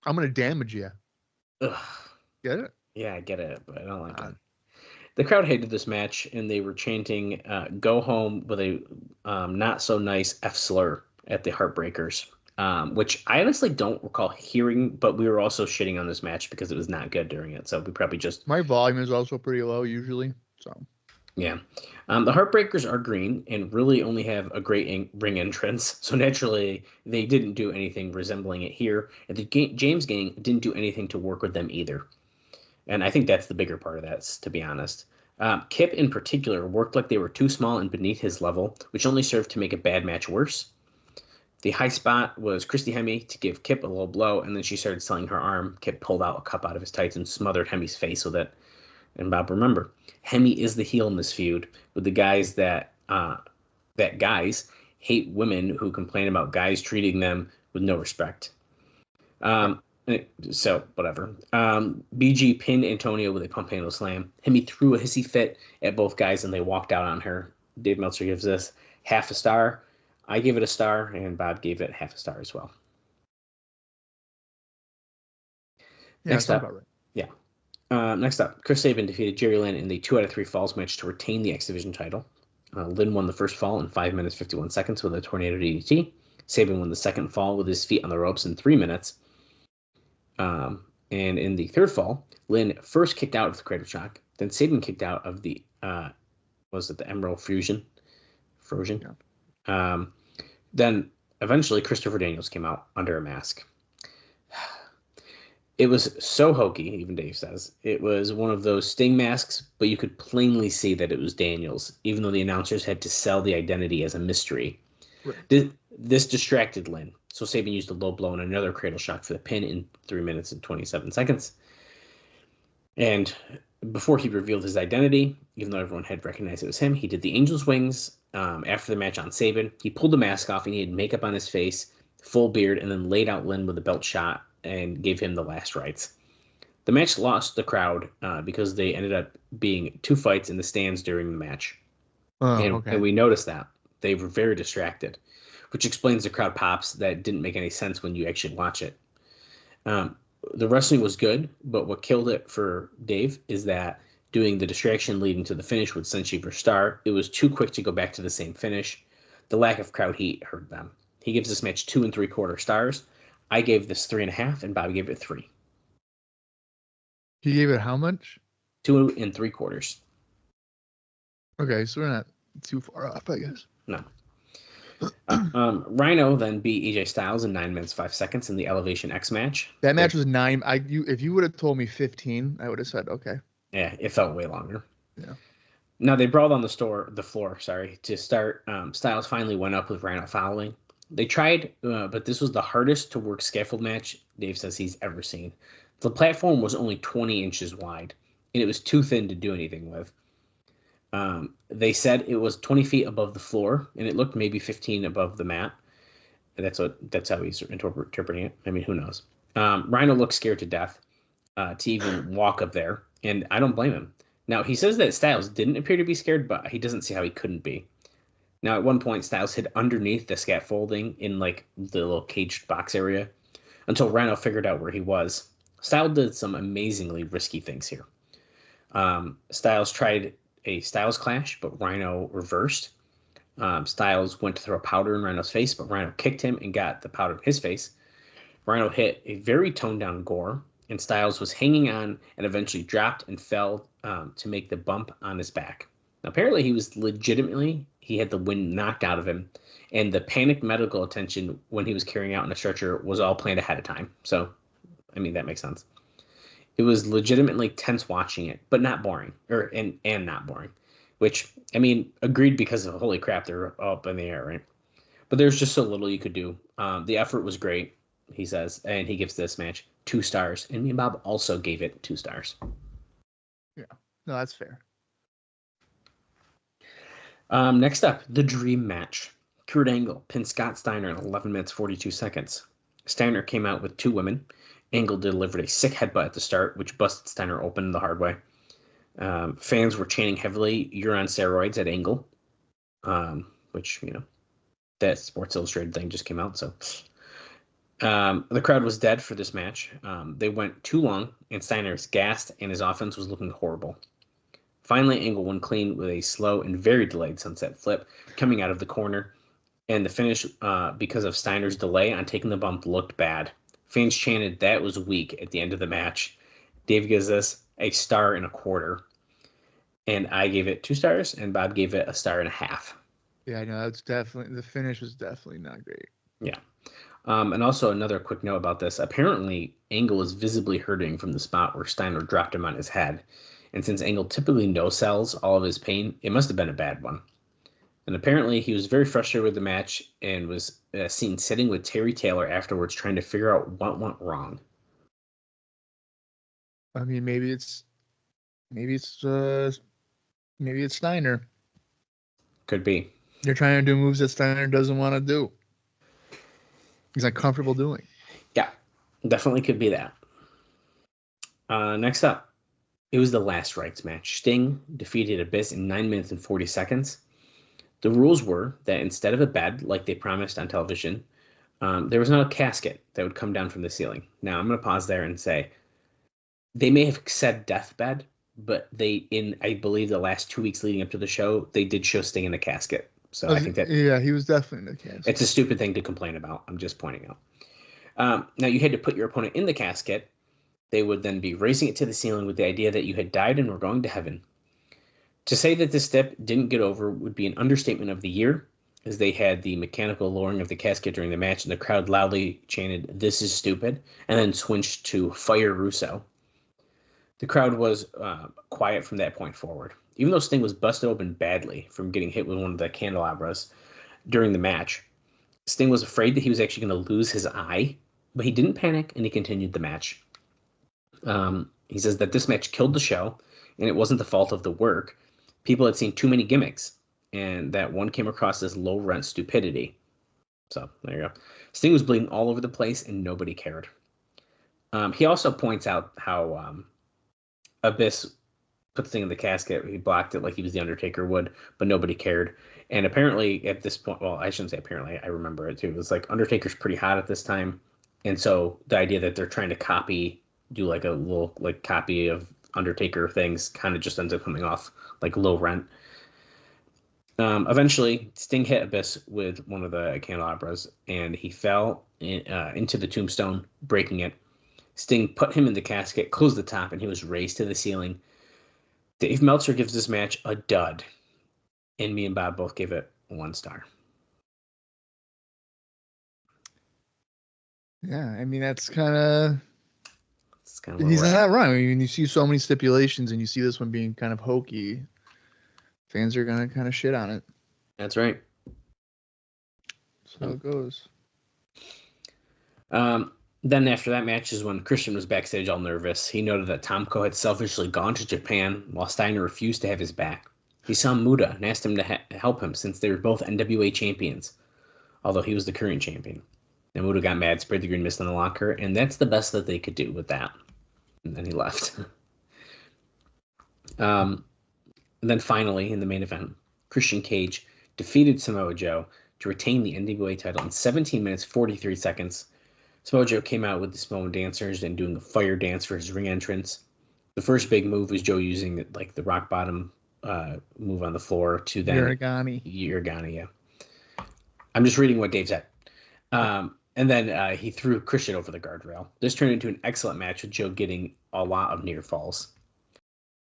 I'm gonna damage you. Ugh. Get it? Yeah, I get it, but I don't like it. The crowd hated this match, and they were chanting "Go home" with a not so nice F slur at the Heartbreakers, which I honestly don't recall hearing. But we were also shitting on this match because it was not good during it, so we probably just. My volume is also pretty low usually, so. Yeah. The Heartbreakers are green and really only have a great ring entrance. So naturally, they didn't do anything resembling it here. And the James Gang didn't do anything to work with them either. And I think that's the bigger part of that, to be honest. Kip, in particular, worked like they were too small and beneath his level, which only served to make a bad match worse. The high spot was Christy Hemme to give Kip a low blow, and then she started selling her arm. Kip pulled out a cup out of his tights and smothered Hemme's face with it. And Bob, remember, Hemme is the heel in this feud with the guys that guys hate women who complain about guys treating them with no respect. So whatever. BG pinned Antonio with a pump handle slam. Hemme threw a hissy fit at both guys and they walked out on her. Dave Meltzer gives this 1/2 star. I gave it a star, and Bob gave it 1/2 star as well. Yeah, next up, about right. Yeah. Next up, Chris Sabin defeated Jerry Lynn in the 2 out of 3 falls match to retain the X Division title. Lynn won the first fall in 5 minutes 51 seconds with a tornado DDT. Sabin won the second fall with his feet on the ropes in 3 minutes. And in the third fall, Lynn first kicked out of the Cradle Shock. Then Sabin kicked out of the, was it the Emerald Fusion? Frozen? Yeah. Then eventually Christopher Daniels came out under a mask. It was so hokey, even Dave says. It was one of those Sting masks, but you could plainly see that it was Daniels, even though the announcers had to sell the identity as a mystery. Right. This distracted Lynn, so Sabin used a low blow and another Cradle Shock for the pin in 3 minutes and 27 seconds. And before he revealed his identity, even though everyone had recognized it was him, he did the Angel's Wings after the match on Sabin. He pulled the mask off and he had makeup on his face, full beard, and then laid out Lynn with a belt shot and gave him the last rites. The match lost the crowd because they ended up being 2 fights in the stands during the match. And we noticed that. They were very distracted, which explains the crowd pops that didn't make any sense when you actually watch it. The wrestling was good, but what killed it for Dave is that doing the distraction leading to the finish with Senshi versus Star, it was too quick to go back to the same finish. The lack of crowd heat hurt them. He gives this match 2 3/4 stars. I gave this 3.5, and Bobby gave it 3. He gave it how much? 2 3/4. Okay, so we're not too far off, I guess. No. Rhino then beat AJ Styles in 9 minutes 5 seconds in the Elevation X match. That match was 9. If you would have told me 15, I would have said okay. Yeah, it felt way longer. Yeah. Now they brawled on the floor. To start. Styles finally went up with Rhino fouling. They tried, but this was the hardest to work scaffold match Dave says he's ever seen. The platform was only 20 inches wide, and it was too thin to do anything with. They said it was 20 feet above the floor, and it looked maybe 15 above the mat. That's how he's interpreting it. I mean, who knows? Rhino looked scared to death to even walk up there, and I don't blame him. Now, he says that Styles didn't appear to be scared, but he doesn't see how he couldn't be. Now, at one point, Styles hid underneath the scaffolding in like the little caged box area until Rhino figured out where he was. Styles did some amazingly risky things here. Styles tried a Styles clash, but Rhino reversed. Styles went to throw powder in Rhino's face, but Rhino kicked him and got the powder in his face. Rhino hit a very toned-down gore, and Styles was hanging on and eventually dropped and fell to make the bump on his back. Now, apparently, he had the wind knocked out of him, and the panicked medical attention when he was carrying out in a stretcher was all planned ahead of time. So, I mean, that makes sense. It was legitimately tense watching it, but not boring, and not boring, which, I mean, agreed because of holy crap, they're up in the air, right? But there's just so little you could do. The effort was great, he says, and he gives this match 2 stars, and me and Bob also gave it 2 stars. Yeah, no, that's fair. Next up, the Dream Match. Kurt Angle pinned Scott Steiner in 11 minutes 42 seconds. Steiner came out with 2 women. Angle delivered a sick headbutt at the start, which busted Steiner open the hard way. Fans were chanting heavily, "You're on steroids" at Angle, which, you know, that Sports Illustrated thing just came out. So the crowd was dead for this match. They went too long, and Steiner was gassed, and his offense was looking horrible. Finally, Angle won clean with a slow and very delayed sunset flip coming out of the corner, and the finish, because of Steiner's delay on taking the bump, looked bad. Fans chanted that was weak at the end of the match. Dave gives this a 1.25 stars, and I gave it 2 stars, and Bob gave it 1.5 stars. Yeah, I know, that's definitely, the finish was definitely not great. Yeah. And also another quick note about this. Apparently, Angle was visibly hurting from the spot where Steiner dropped him on his head. And since Angle typically no-sells all of his pain, it must have been a bad one. And apparently he was very frustrated with the match and was seen sitting with Terry Taylor afterwards trying to figure out what went wrong. I mean, maybe it's Steiner. Could be. They're trying to do moves that Steiner doesn't want to do. He's not comfortable doing. Yeah, definitely could be that. Next up, it was the last rights match. Sting defeated Abyss in 9 minutes and 40 seconds. The rules were that instead of a bed, like they promised on television, there was not a casket that would come down from the ceiling. Now, I'm going to pause there and say, they may have said deathbed, but I believe the last 2 weeks leading up to the show, they did show Sting in a casket. So I think that... Yeah, he was definitely in a casket. It's a stupid thing to complain about. I'm just pointing out. Now you had to put your opponent in the casket. They would then be raising it to the ceiling with the idea that you had died and were going to heaven. To say that this step didn't get over would be an understatement of the year, as they had the mechanical lowering of the casket during the match, and the crowd loudly chanted, "This is stupid," and then switched to "Fire Russo." The crowd was quiet from that point forward. Even though Sting was busted open badly from getting hit with one of the candelabras during the match, Sting was afraid that he was actually going to lose his eye, but he didn't panic, and he continued the match. He says that this match killed the show, and it wasn't the fault of the work. People had seen too many gimmicks, and that one came across as low-rent stupidity. So, there you go. Sting was bleeding all over the place, and nobody cared. He also points out how Abyss put Sting in the casket. He blocked it like he was the Undertaker would, but nobody cared. And apparently, at this point, well, I shouldn't say apparently, I remember it too. It was like Undertaker's pretty hot at this time, and so the idea that they're trying to do like a little like copy of Undertaker things kind of just ends up coming off like low rent. Eventually, Sting hit Abyss with one of the candelabras, and he fell into the tombstone, breaking it. Sting put him in the casket, closed the top, and he was raised to the ceiling. Dave Meltzer gives this match a dud, and me and Bob both gave it 1 star. Yeah, I mean, that's kind of... He's not wrong. I mean, you see so many stipulations, and you see this one being kind of hokey. Fans are going to kind of shit on it. That's right. So it goes. Then after that match is when Christian was backstage all nervous. He noted that Tomko had selfishly gone to Japan while Steiner refused to have his back. He saw Muta and asked him to help him since they were both NWA champions, although he was the current champion. And Muta got mad, sprayed the green mist in the locker, and that's the best that they could do with that. And then he left. And then finally, in the main event, Christian Cage defeated Samoa Joe to retain the NWA title in 17 minutes, 43 seconds. Samoa Joe came out with the Samoan dancers and doing a fire dance for his ring entrance. The first big move was Joe using like the rock bottom move on the floor to then... Uranagi, yeah. I'm just reading what Dave said. And then he threw Christian over the guardrail. This turned into an excellent match with Joe getting a lot of near falls.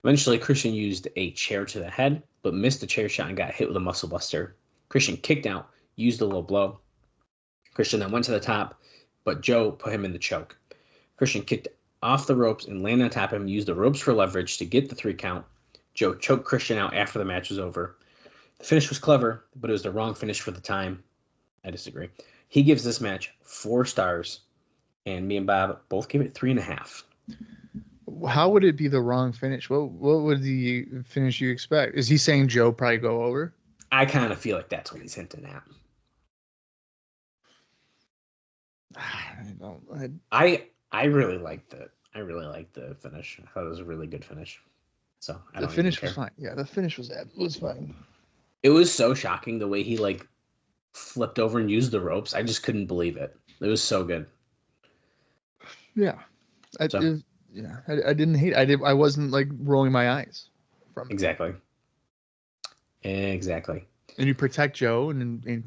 Eventually, Christian used a chair to the head, but missed the chair shot and got hit with a muscle buster. Christian kicked out, used a low blow. Christian then went to the top, but Joe put him in the choke. Christian kicked off the ropes and landed on top of him, used the ropes for leverage to get the 3 count. Joe choked Christian out after the match was over. The finish was clever, but it was the wrong finish for the time. I disagree. He gives this match 4 stars, and me and Bob both give it 3.5. How would it be the wrong finish? What would the finish you expect? Is he saying Joe probably go over? I kind of feel like that's what he's hinting at. I really liked it. I really liked the finish. I thought it was a really good finish. So the finish was fine. Yeah, the finish was fine. It was so shocking the way he like flipped over and used the ropes. I just couldn't believe it. It was so good. Yeah. I didn't hate it. I wasn't like rolling my eyes from it. Exactly. And you protect Joe and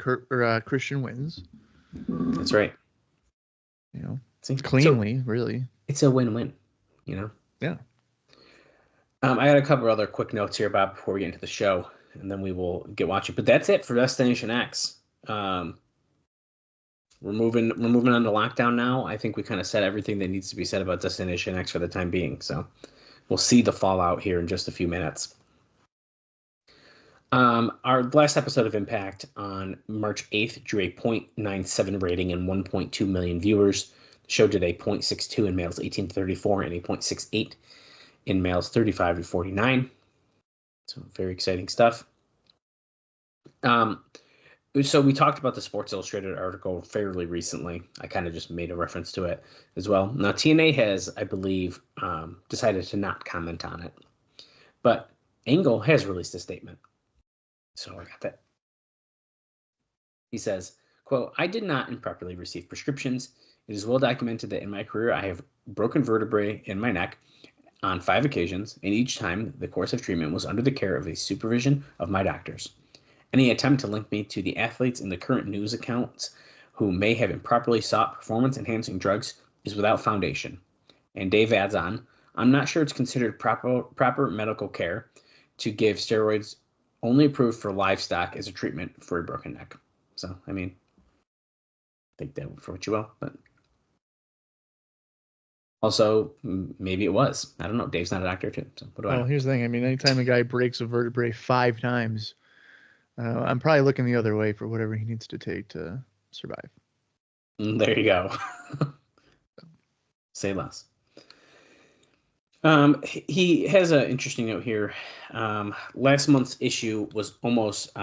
Christian wins. That's right. You know, cleanly, really. It's a win-win, you know? Yeah. I got a couple other quick notes here, Bob, before we get into the show, and then we will get watching. But that's it for Destination X. We're moving on to Lockdown now. I think we kind of said everything that needs to be said about Destination X for the time being. So we'll see the fallout here in just a few minutes. Our last episode of Impact on March 8th drew a 0.97 rating and 1.2 million viewers. The show did a 0.62 in males 18 to 34 and a 0.68 in males 35 to 49. So very exciting stuff. So we talked about the Sports Illustrated article fairly recently. I kind of just made a reference to it as well. Now, TNA has, I believe, decided to not comment on it. But Angle has released a statement. So I got that. He says, quote, "I did not improperly receive prescriptions. It is well documented that in my career I have broken vertebrae in my neck on 5 occasions, and each time the course of treatment was under the care of the supervision of my doctors. Any attempt to link me to the athletes in the current news accounts who may have improperly sought performance-enhancing drugs is without foundation. And Dave adds on, I'm not sure it's considered proper medical care to give steroids only approved for livestock as a treatment for a broken neck. So, I mean, take that for what you will, but also maybe it was. I don't know. Dave's not a doctor too. So what do I know? Here's the thing. I mean, anytime a guy breaks a vertebrae 5 times, I'm probably looking the other way for whatever he needs to take to survive. There you go. Say less. He has an interesting note here. Last month's issue was almost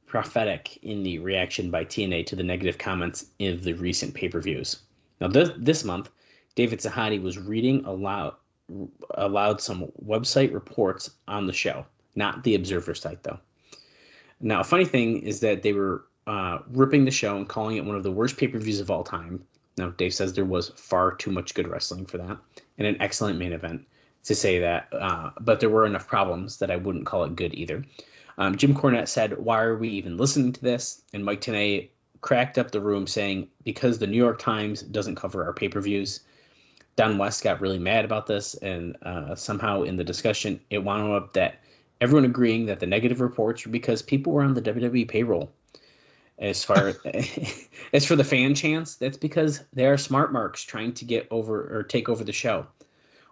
prophetic in the reaction by TNA to the negative comments in the recent pay-per-views. Now, this month, David Sahadi was reading aloud some website reports on the show, not the Observer site, though. Now, a funny thing is that they were ripping the show and calling it one of the worst pay-per-views of all time. Now, Dave says there was far too much good wrestling for that, and an excellent main event to say that, but there were enough problems that I wouldn't call it good either. Jim Cornette said, why are we even listening to this? And Mike Tenay cracked up the room saying, because the New York Times doesn't cover our pay-per-views. Don West got really mad about this, and somehow in the discussion, it wound up that everyone agreeing that the negative reports were because people were on the WWE payroll. As far as for the fan chants, that's because there are smart marks trying to get over or take over the show.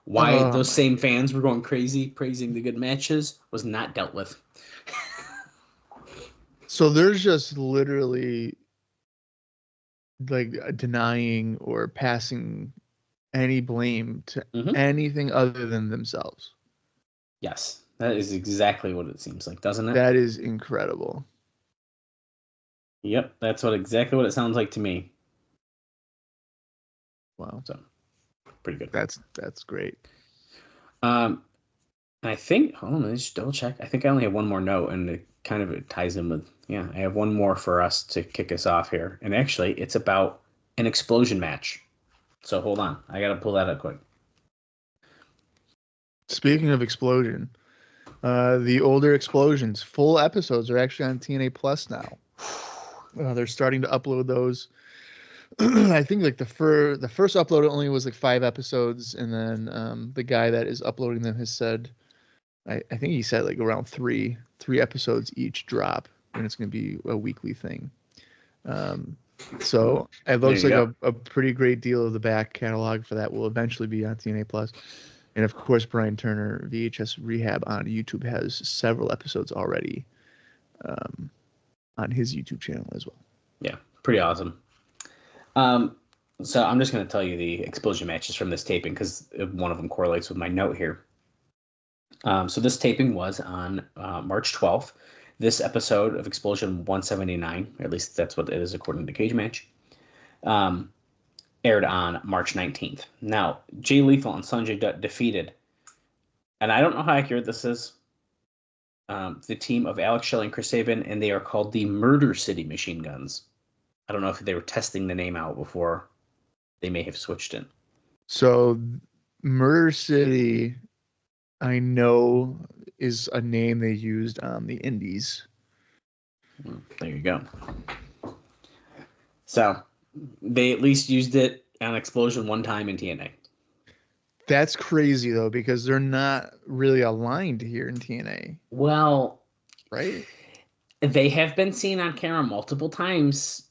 Why those same fans were going crazy praising the good matches was not dealt with. So there's just literally like denying or passing any blame to anything other than themselves. Yes, that is exactly what it seems like, doesn't it? That is incredible. Yep, that's exactly what it sounds like to me. Wow. So pretty good. That's great. And I think, hold on, let me just double check. I think I only have one more note, and it ties in with, I have one more for us to kick us off here. And actually, it's about an explosion match. So hold on, I got to pull that up quick. Speaking of explosion, the older explosions, full episodes are actually on TNA Plus now. They're starting to upload those. I think like the first upload only was like 5 episodes, and then the guy that is uploading them has said, I think he said like around three episodes each drop, and it's going to be a weekly thing. So it looks like a pretty great deal of the back catalog for that will eventually be on TNA Plus. And of course, Brian Turner, VHS Rehab on YouTube, has several episodes already on his YouTube channel as well. Yeah, pretty awesome. So I'm just going to tell you the explosion matches from this taping because one of them correlates with my note here. So this taping was on March 12th. This episode of Explosion 179, or at least that's what it is according to Cage Match, aired on March 19th. Now, Jay Lethal and Sanjay Dutt defeated, and I don't know how accurate this is, the team of Alex Shelley and Chris Sabin, and they are called the Murder City Machine Guns. I don't know if they were testing the name out before they may have switched it. So Murder City, I know, is a name they used on the Indies. There you go. So they at least used it on Explosion one time in TNA. That's crazy, though, because they're not really aligned here in TNA. Well, right? They have been seen on camera multiple times,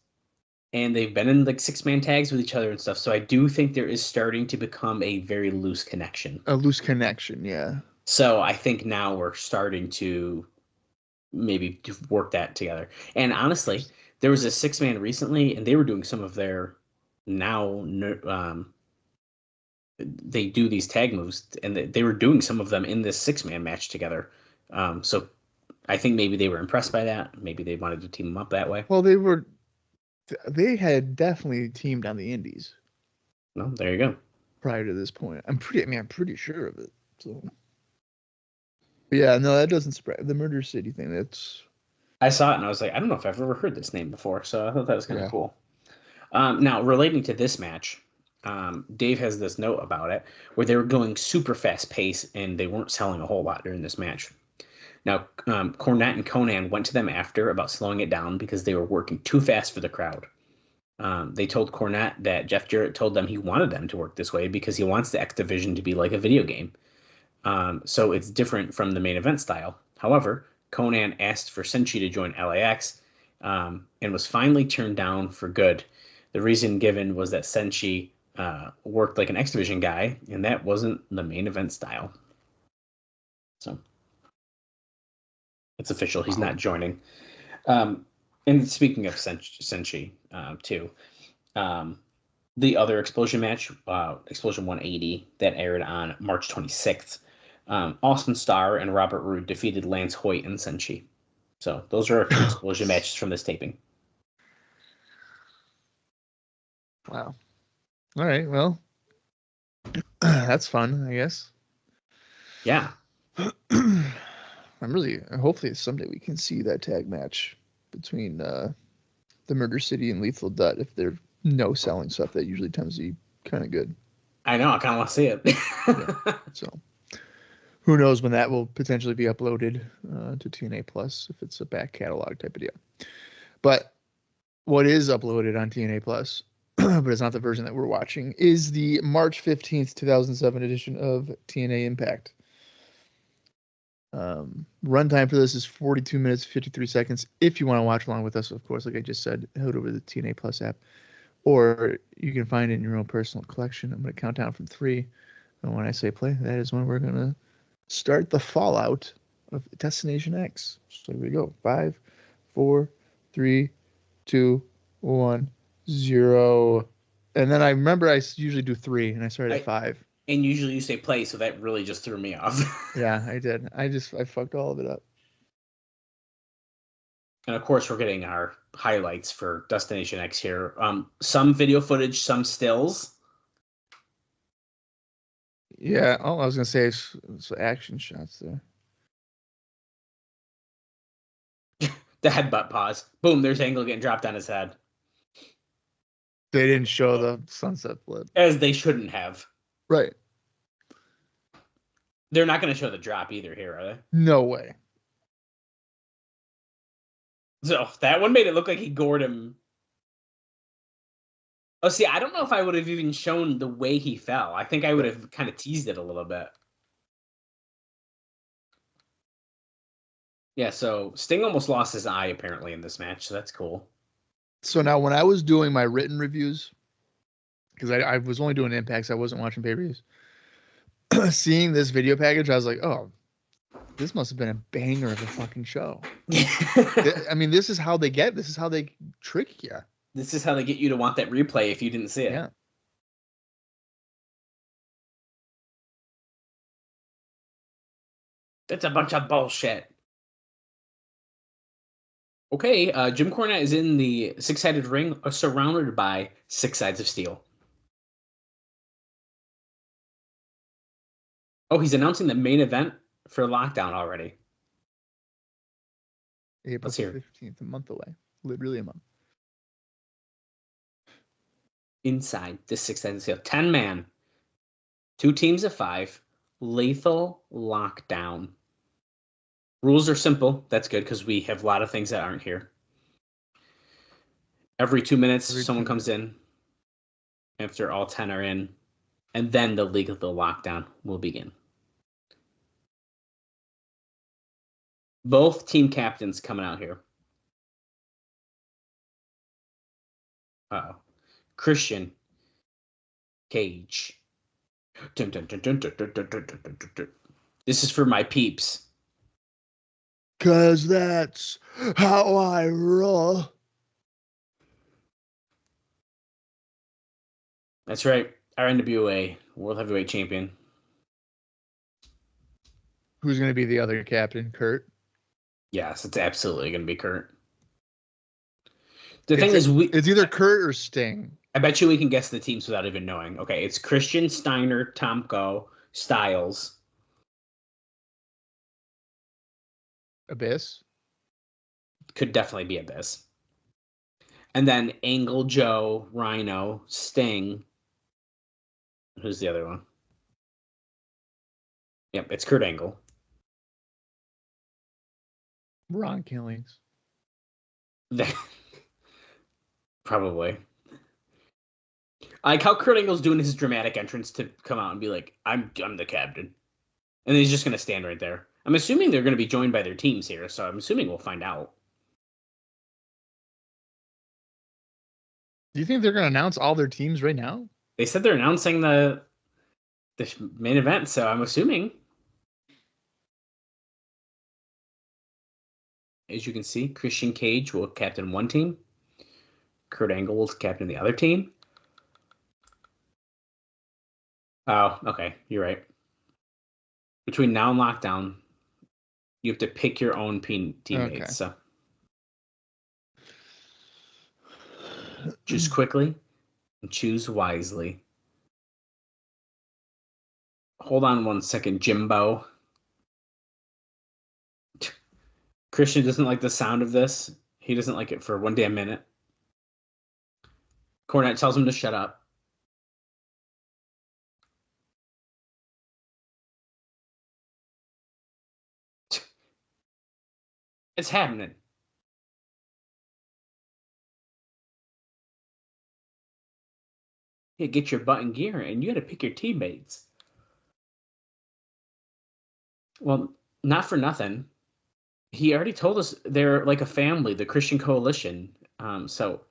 and they've been in like 6-man tags with each other and stuff. So I do think there is starting to become a very loose connection. A loose connection, yeah. So I think now we're starting to maybe work that together. And honestly, there was a 6-man recently, and they were doing some of their they do these tag moves, and they were doing some of them in this 6-man match together. So I think maybe they were impressed by that. Maybe they wanted to team them up that way. Well, they had definitely teamed on the Indies. Well, there you go. Prior to this point, I'm pretty sure of it. So, but yeah, no, that doesn't spread the Murder City thing. I saw it and I was like, I don't know if I've ever heard this name before, so I thought that was kind of cool. Now, relating to this match, Dave has this note about it where they were going super fast pace and they weren't selling a whole lot during this match. Now, Cornette and Conan went to them after about slowing it down because they were working too fast for the crowd. They told Cornette that Jeff Jarrett told them he wanted them to work this way because he wants the X Division to be like a video game. So it's different from the main event style. However, Conan asked for Senshi to join LAX and was finally turned down for good. The reason given was that Senshi worked like an X Division guy, and that wasn't the main event style. So it's official. He's not joining. And speaking of Senshi, too, the other Explosion match, Explosion 180, that aired on March 26th, Austin Starr and Robert Roode defeated Lance Hoyt and Senshi. So those are our two Explosion matches from this taping. Wow. All right. Well, that's fun, I guess. Yeah. Hopefully someday we can see that tag match between the Murder City and Lethal Dut. If they're no selling stuff, that usually tends to be kind of good. I know. I kind of want to see it. Yeah. So who knows when that will potentially be uploaded to TNA Plus, if it's a back catalog type of deal. But what is uploaded on TNA Plus, but it's not the version that we're watching, is the March 15th, 2007 edition of TNA Impact. Runtime for this is 42 minutes, 53 seconds. If you want to watch along with us, of course, like I just said, head over to the TNA Plus app, or you can find it in your own personal collection. I'm going to count down from 3. And when I say play, that is when we're going to start the fallout of Destination X. So here we go. 5, 4, 3, 2, 1, 0. And then I remember I usually do 3, and I started at 5. And usually you say play, so that really just threw me off. Yeah, I did. I fucked all of it up. And of course, we're getting our highlights for Destination X here. Some video footage, some stills. Yeah. Oh, I was gonna say it's action shots there. The headbutt pause. Boom, there's Angle getting dropped on his head. They didn't show the sunset flip. As they shouldn't have. Right. They're not going to show the drop either here, are they? No way. So that one made it look like he gored him. Oh, see, I don't know if I would have even shown the way he fell. I think I would have kind of teased it a little bit. Yeah, so Sting almost lost his eye, apparently, in this match, so that's cool. So now when I was doing my written reviews, because I was only doing impacts, I wasn't watching pay-per-views, seeing this video package, I was like, oh, this must have been a banger of a fucking show. I mean, this is how they trick you. This is how they get you to want that replay if you didn't see it. Yeah. That's a bunch of bullshit. Okay, Jim Cornette is in the six-sided ring, surrounded by 6 sides of steel. Oh, he's announcing the main event for Lockdown already. April 15th, a month away. Literally a month. Inside the 6 sided steel. 10-man. 2 teams of 5. Lethal Lockdown. Rules are simple. That's good because we have a lot of things that aren't here. Every 2 minutes, someone comes in. After all 10 are in. And then the League of the Lockdown will begin. Both team captains coming out here. Uh-oh. Christian Cage. Dun, dun, dun, dun, dun, dun, dun, dun, dun, dun, dun. This is for my peeps. 'Cause that's how I roll. That's right. Our NWA World Heavyweight Champion. Who's going to be the other captain, Kurt? Yes, it's absolutely going to be Kurt. The thing is, it's either Kurt or Sting. I bet you we can guess the teams without even knowing. Okay, it's Christian, Steiner, Tomko, Styles. Abyss? Could definitely be Abyss. And then Angle, Joe, Rhino, Sting. Who's the other one? Yep, it's Kurt Angle. Ron Killings. Probably. I like how Kurt Angle's doing his dramatic entrance to come out and be like, I'm the captain. And he's just going to stand right there. I'm assuming they're going to be joined by their teams here, so I'm assuming we'll find out. Do you think they're going to announce all their teams right now? They said they're announcing the main event, so I'm assuming. As you can see, Christian Cage will captain one team. Kurt Angle will captain the other team. Oh, okay. You're right. Between now and lockdown, you have to pick your own teammates. Okay. So choose quickly and choose wisely. Hold on one second, Jimbo. Christian doesn't like the sound of this. He doesn't like it for one damn minute. Cornette tells him to shut up. It's happening. You get your butt in gear, and you got to pick your teammates. Well, not for nothing. He already told us they're like a family, the Christian Coalition. So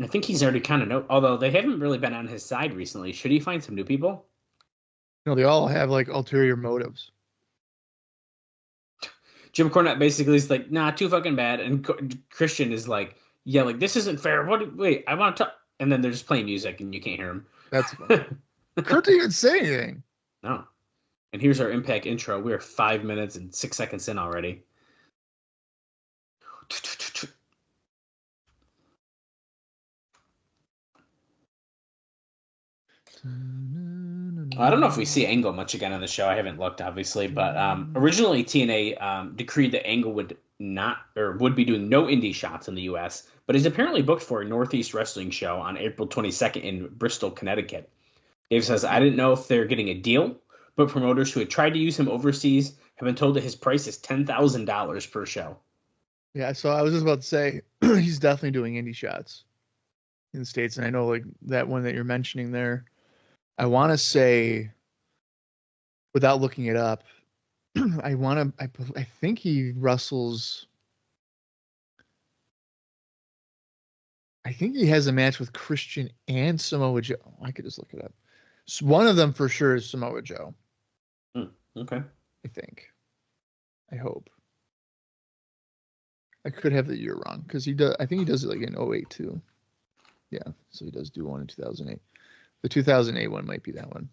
I think he's already kind of know. Although they haven't really been on his side recently. Should he find some new people? No, they all have like ulterior motives. Jim Cornette basically is like, nah, too fucking bad. And Christian is like, yeah, like, this isn't fair. Wait, I want to talk. And then they're just playing music and you can't hear him. That's funny. Kurt didn't even say anything. No. And here's our Impact intro. We're 5 minutes and 6 seconds in already. I don't know if we see Angle much again on the show. I haven't looked, obviously, but originally TNA decreed that Angle would be doing no indie shots in the U.S., but is apparently booked for a Northeast Wrestling show on April 22nd in Bristol, Connecticut. Dave says, I didn't know if they're getting a deal, but promoters who had tried to use him overseas have been told that his price is $10,000 per show. Yeah, so I was just about to say, he's definitely doing indie shots in the States, and I know like that one that you're mentioning there. I want to say, without looking it up, I think he wrestles. I think he has a match with Christian and Samoa Joe. I could just look it up. So one of them for sure is Samoa Joe. Okay. I think. I hope. I could have the year wrong because he does. I think he does it like in 2008 too. Yeah, so he does do one in 2008. The 2008 one might be that one.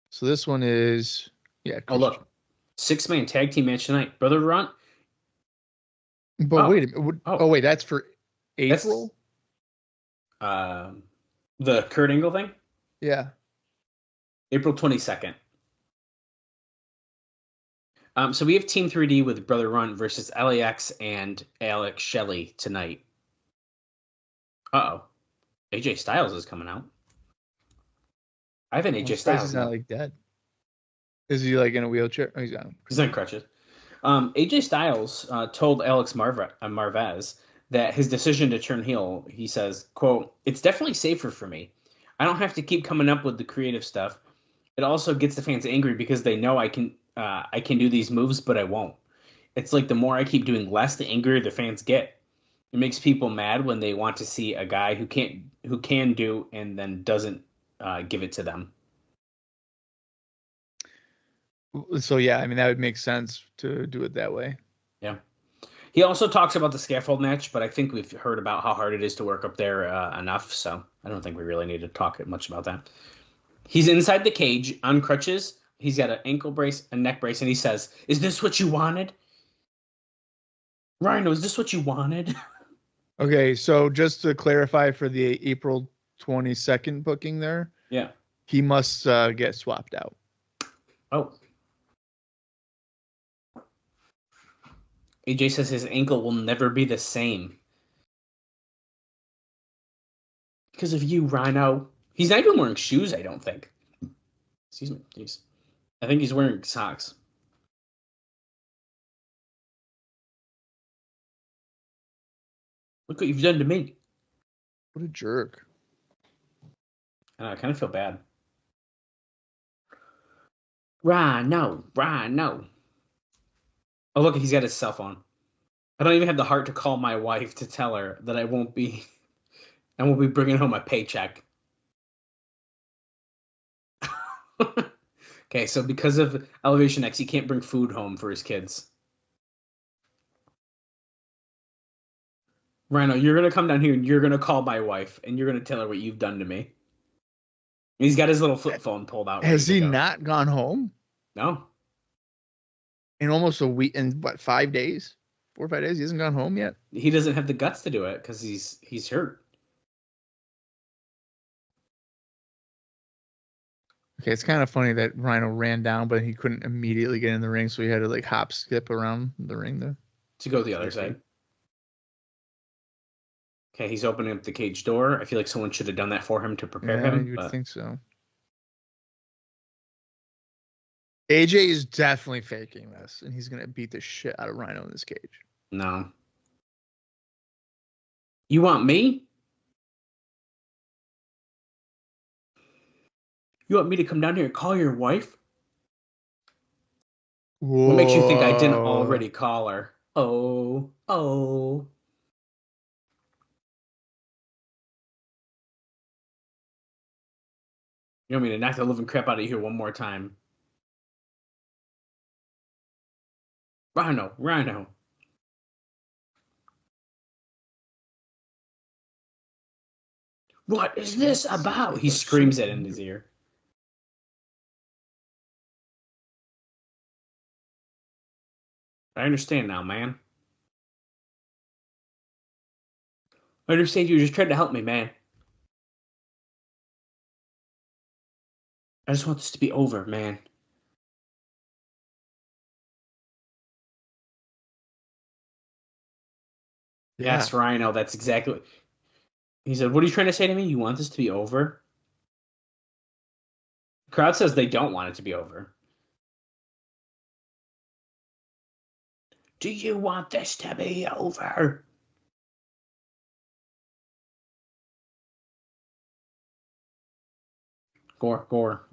So this one is, yeah. Christian. Oh, look. 6-man tag team match tonight. Brother Runt. But wait a minute. Wait, that's for April? The Kurt Angle thing? Yeah. April 22nd. So we have Team 3D with Brother Runt versus LAX and Alex Shelley tonight. Uh-oh. AJ Styles is coming out. I have an AJ Styles. He's not like dead. Is he like in a wheelchair? Oh, he's on. He's on crutches. AJ Styles told Alex Marvez that his decision to turn heel, he says, quote, it's definitely safer for me. I don't have to keep coming up with the creative stuff. It also gets the fans angry because they know I can do these moves, but I won't. It's like the more I keep doing less, the angrier the fans get. It makes people mad when they want to see a guy who can do and then doesn't give it to them. So yeah, I mean that would make sense to do it that way. Yeah. He also talks about the scaffold match, but I think we've heard about how hard it is to work up there enough, so I don't think we really need to talk much about that. He's inside the cage on crutches. He's got an ankle brace, a neck brace, and he says, "Is this what you wanted? Rhino, is this what you wanted?" Okay, so just to clarify for the April 22nd booking there, yeah, he must get swapped out. Oh. AJ says his ankle will never be the same. Because of you, Rhino. He's not even wearing shoes, I don't think. Excuse me. I think he's wearing socks. Look what you've done to me. What a jerk. I kind of feel bad. Rhino. Oh, look, he's got his cell phone. I don't even have the heart to call my wife to tell her that I won't be bringing home a paycheck. Okay, so because of Elevation X, he can't bring food home for his kids. Rhino, you're going to come down here and you're going to call my wife and you're going to tell her what you've done to me. He's got his little flip phone pulled out. Has he not gone home? No. In almost a week, in what, 5 days? 4 or 5 days? He hasn't gone home yet? He doesn't have the guts to do it because he's hurt. Okay, it's kind of funny that Rhino ran down, but he couldn't immediately get in the ring, so he had to like hop, skip around the ring there. To go to the other side. Okay, he's opening up the cage door. I feel like someone should have done that for him to prepare him. You would think so. AJ is definitely faking this, and he's going to beat the shit out of Rhino in this cage. No. You want me? You want me to come down here and call your wife? Whoa. What makes you think I didn't already call her? Oh. You want me to knock the living crap out of you here one more time? Rhino. What is this about? He screams it in his ear. I understand now, man. I understand you just tried to help me, man. I just want this to be over, man. Yeah. Yes, Rhino, that's exactly what he said. What are you trying to say to me? You want this to be over? The crowd says they don't want it to be over. Do you want this to be over? Gore.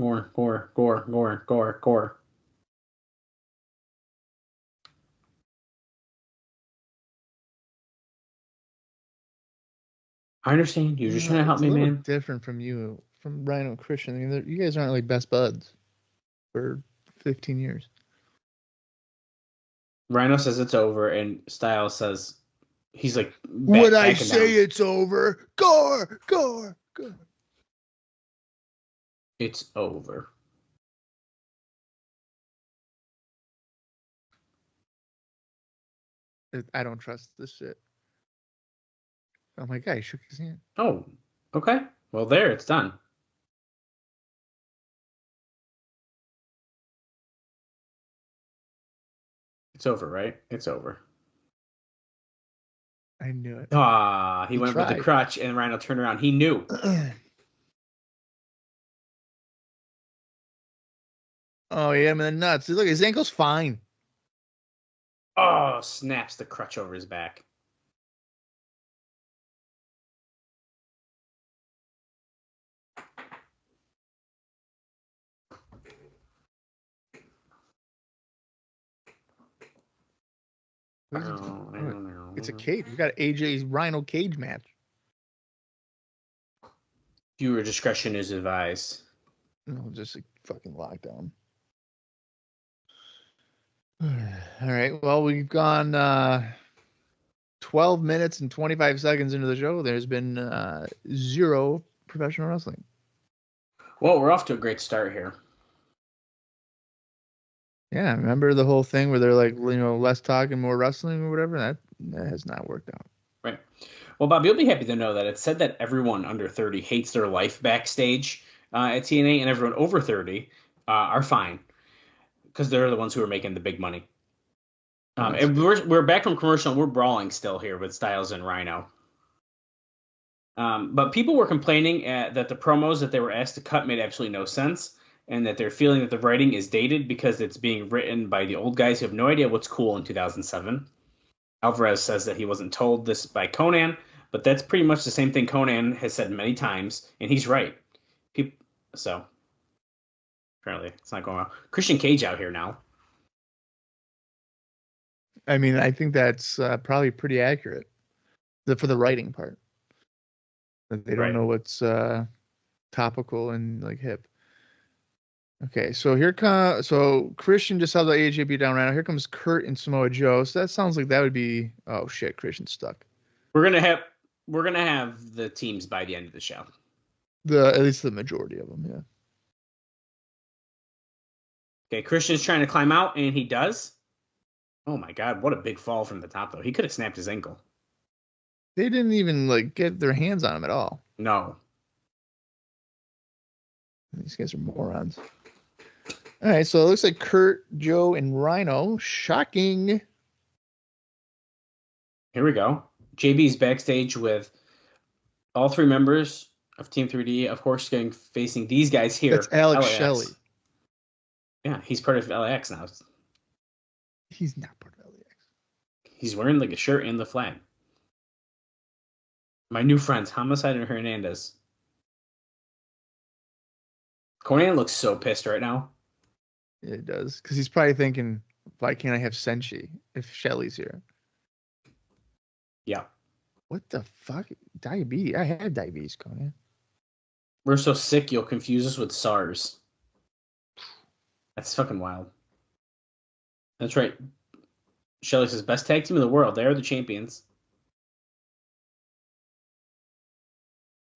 I understand. You're just trying to help me, man. Different from you, from Rhino and Christian. I mean, you guys aren't like best buds for 15 years. Rhino says it's over, and Styles says he's like, "Would I say it's over? Gore. It's over." I don't trust this shit. Oh my God, he shook his hand. Oh, okay. Well, there, it's done. It's over, right? It's over. I knew it. He went with the crutch, and Rhino turned around. He knew. Oh, yeah, man, the nuts. Look, his ankle's fine. Oh, snaps the crutch over his back. No. It's a cage. We got AJ's Rhino cage match. Viewer discretion is advised. No, just a fucking lockdown. All right. Well, we've gone 12 minutes and 25 seconds into the show. There's been 0 professional wrestling. Well, we're off to a great start here. Yeah, remember the whole thing where they're like, less talk and more wrestling or whatever? That has not worked out. Right. Well, Bob, you'll be happy to know that it's said that everyone under 30 hates their life backstage at TNA, and everyone over 30 are fine because they're the ones who are making the big money. And we're back from commercial, and we're brawling still here with Styles and Rhino. But people were complaining that the promos that they were asked to cut made absolutely no sense, and that they're feeling that the writing is dated because it's being written by the old guys who have no idea what's cool in 2007. Alvarez says that he wasn't told this by Conan, but that's pretty much the same thing Conan has said many times, and he's right. So apparently it's not going well. Christian Cage out here now. I mean, I think that's probably pretty accurate for the writing part. That they don't know what's topical and like hip. Okay, so so Christian just saw the AJ beat down Rhino. Here comes Kurt and Samoa Joe. So that sounds like that would be Christian's stuck. We're gonna have the teams by the end of the show. At least the majority of them, yeah. Okay, Christian's trying to climb out, and he does. Oh my God, what a big fall from the top, though. He could have snapped his ankle. They didn't even get their hands on him at all. No. These guys are morons. All right, so it looks like Kurt, Joe, and Rhino. Shocking. Here we go. JB's backstage with all three members of Team 3D, of course, facing these guys here. That's Alex Shelley. Yeah, he's part of LAX now. He's not part of LAX. He's wearing a shirt and the flag. My new friends, Homicide and Hernandez. Cornette looks so pissed right now. Yeah, it does. Because he's probably thinking, why can't I have Senshi if Shelley's here? Yeah. What the fuck? Diabetes. I had diabetes, Conan. We're so sick you'll confuse us with SARS. That's fucking wild. That's right. Shelley says, best tag team in the world. They are the champions.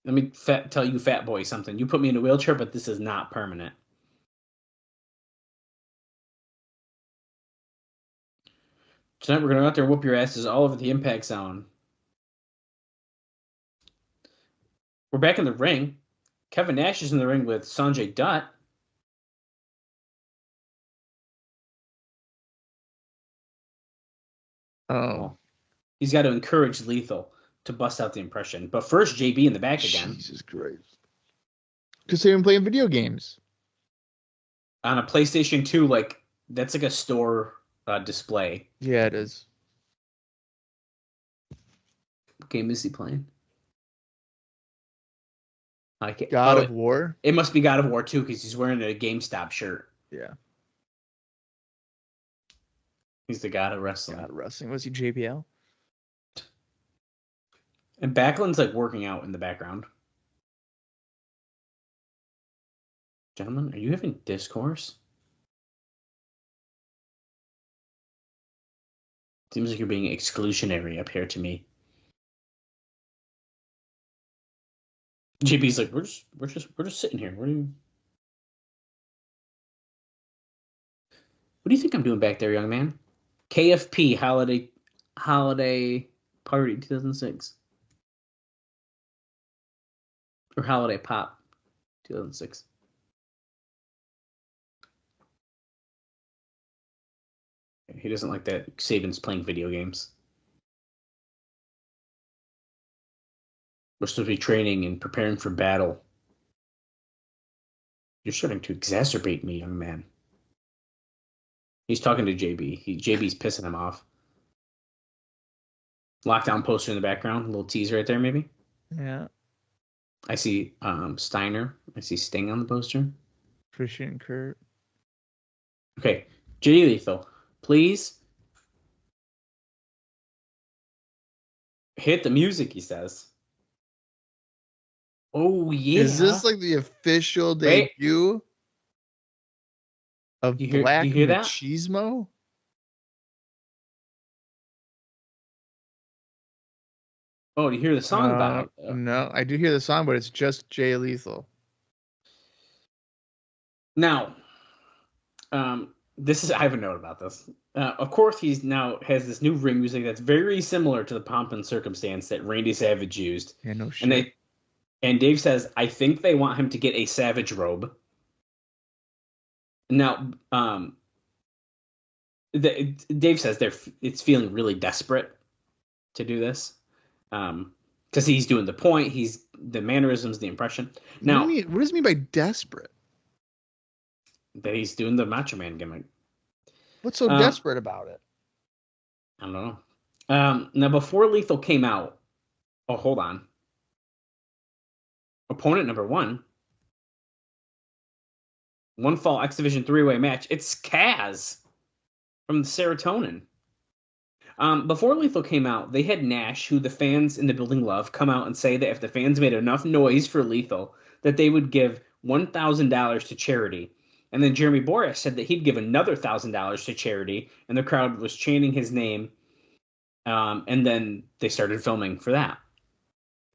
Let me tell you, fat boy, something. You put me in a wheelchair, but this is not permanent. Tonight we're going to go out there and whoop your asses all over the Impact Zone. We're back in the ring. Kevin Nash is in the ring with Sanjay Dutt. Oh. He's got to encourage Lethal to bust out the impression. But first, JB in the back again. Jesus Christ. Because they've been playing video games. On a PlayStation 2, that's like a store display. Yeah, it is. What game is he playing? God of War? It must be God of War 2 because he's wearing a GameStop shirt. Yeah. He's the god of wrestling. God of wrestling. Was he JBL? And Backlund's working out in the background. Gentlemen, are you having discourse? Seems like you're being exclusionary up here to me. JB's like, we're just sitting here. What do you think I'm doing back there, young man? KFP holiday party 2006. Or holiday pop 2006. He doesn't like that Saban's playing video games. We're supposed to be training and preparing for battle. You're starting to exacerbate me, young man. He's talking to JB. JB's pissing him off. Lockdown poster in the background. A little teaser right there, maybe. Yeah. I see Steiner. I see Sting on the poster. Christian Kurt. Okay. Jay Lethal, please hit the music, he says. Oh, yeah. Is this the official debut of Black Machismo? Oh, do you hear the song about it? No, I do hear the song, but it's just Jay Lethal. Now, I have a note about this. Of course, he's now has this new ring music that's very similar to the Pomp and Circumstance that Randy Savage used. Yeah, no shit. And Dave says, I think they want him to get a Savage robe. Now, Dave says it's feeling really desperate to do this. Because he's doing the point, he's the mannerisms, the impression. Now, what does it mean by desperate? That he's doing the Macho Man gimmick. What's so desperate about it? I don't know. Now, before Lethal came out, hold on. Opponent number 1 One fall X Division 3-way match. It's Kaz from the Serotonin. Before Lethal came out, they had Nash, who the fans in the building love, come out and say that if the fans made enough noise for Lethal, that they would give $1,000 to charity. And then Jeremy Borash said that he'd give another $1,000 to charity, and the crowd was chanting his name. And then they started filming for that.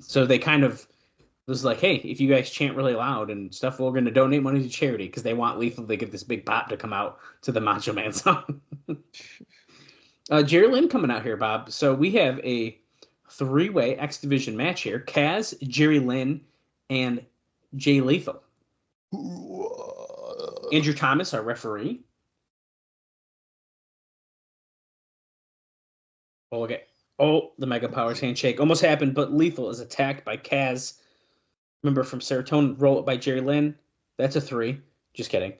So they kind of was like, hey, if you guys chant really loud and stuff, we're going to donate money to charity because they want Lethal to get this big pop to come out to the Macho Man song. Jerry Lynn coming out here, Bob. So we have a 3-way X Division match here. Kaz, Jerry Lynn, and Jay Lethal. Andrew Thomas, our referee. Oh, okay. Oh, the Mega Powers handshake almost happened, but Lethal is attacked by Kaz. Remember from Serotonin, roll it by Jerry Lynn. That's a 3. Just kidding.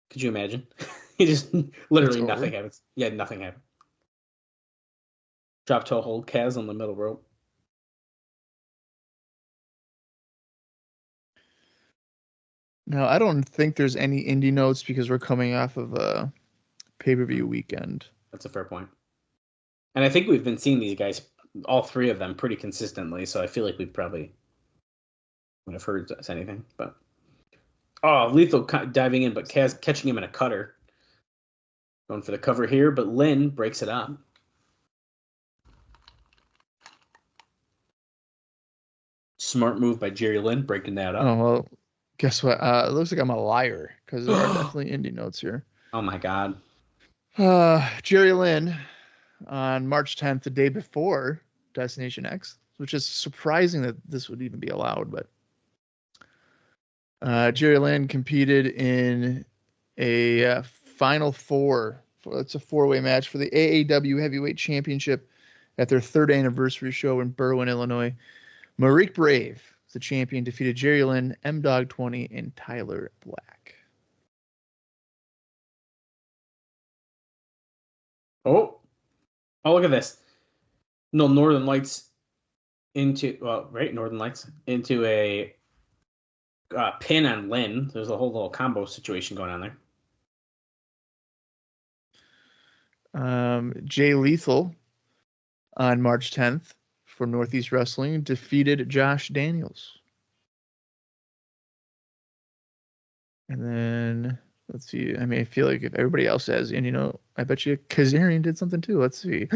Could you imagine? He just literally nothing happens. Yeah, nothing happened. Drop toe hold, Kaz on the middle rope. No, I don't think there's any indie notes because we're coming off of a pay-per-view weekend. That's a fair point. And I think we've been seeing these guys, all 3 of them, pretty consistently, so I feel like we probably would have heard anything. But Lethal diving in, but Kaz catching him in a cutter. Going for the cover here, but Lynn breaks it up. Smart move by Jerry Lynn, breaking that up. Oh, well, guess what? It looks like I'm a liar because there are definitely indie notes here. Oh, my God. Jerry Lynn on March 10th, the day before Destination X, which is surprising that this would even be allowed, but Jerry Lynn competed in a Final Four. It's a 4-way match for the AAW Heavyweight Championship at their 3rd anniversary show in Berwyn, Illinois. Marique Brave, the champion, defeated Jerry Lynn, M-Dog 20, and Tyler Black. Oh, look at this. No, Northern Lights into, Northern Lights into a pin on Lynn. There's a whole little combo situation going on there. Jay Lethal on March 10th for Northeast Wrestling defeated Josh Daniels. And then, let's see. I mean, I feel like if everybody else has, and I bet you Kazarian did something too. Let's see.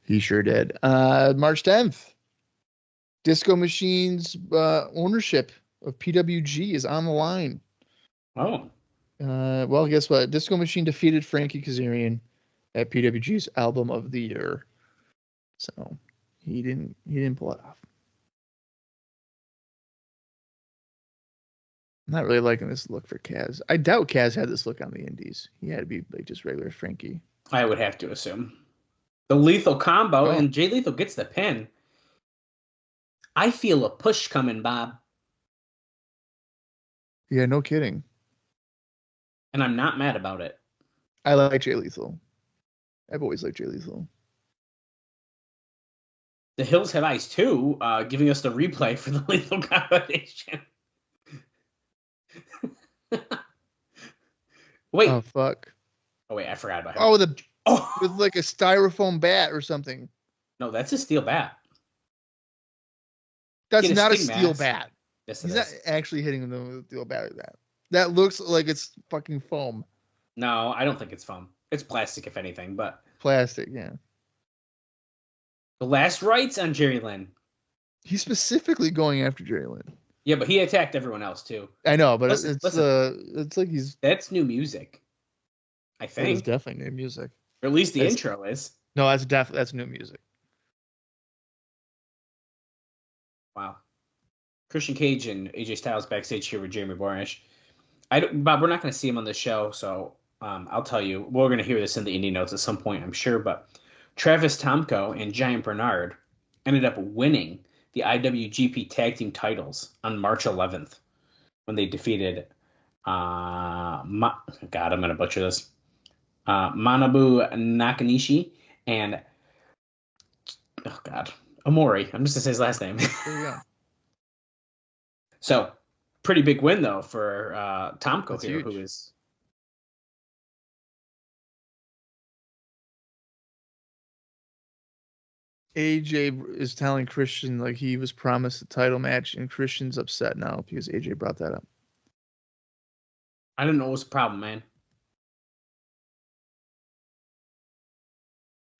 He sure did. March 10th, Disco Machine's ownership of PWG is on the line. Oh. Well, guess what? Disco Machine defeated Frankie Kazarian at PWG's Album of the Year. So he didn't pull it off. I'm not really liking this look for Kaz. I doubt Kaz had this look on the Indies. He had to be like just regular Frankie. I would have to assume. The Lethal combo, and Jay Lethal gets the pin. I feel a push coming, Bob. Yeah, no kidding. And I'm not mad about it. I like Jay Lethal. I've always liked Jay Lethal. The Hills Have Eyes too, giving us the replay for the Lethal combination. Wait. Oh, fuck. Oh, wait, I forgot about him. With like a styrofoam bat or something. No, that's a steel bat. That's not a steel bat. Yes, He's not actually hitting them with a steel bat like that. That looks like it's fucking foam. No, I don't think it's foam. It's plastic, if anything, but... Plastic, yeah. The last rites on Jerry Lynn. He's specifically going after Jerry Lynn. Yeah, but he attacked everyone else, too. I know, but it's like he's... That's new music. I think. It's definitely new music. Or at least the intro is. No, that's new music. Wow. Christian Cage and AJ Styles backstage here with Jeremy Borash. Bob, we're not going to see him on the show, so I'll tell you. We're going to hear this in the indie notes at some point, I'm sure, but Travis Tomko and Giant Bernard ended up winning the IWGP Tag Team titles on March 11th when they defeated God, I'm going to butcher this. Manabu Nakanishi and Omori. I'm just going to say his last name. There you go. So, pretty big win though for Tomko That's here, huge. who is. AJ is telling Christian like he was promised a title match, and Christian's upset now because AJ brought that up. I didn't know it was a problem, man.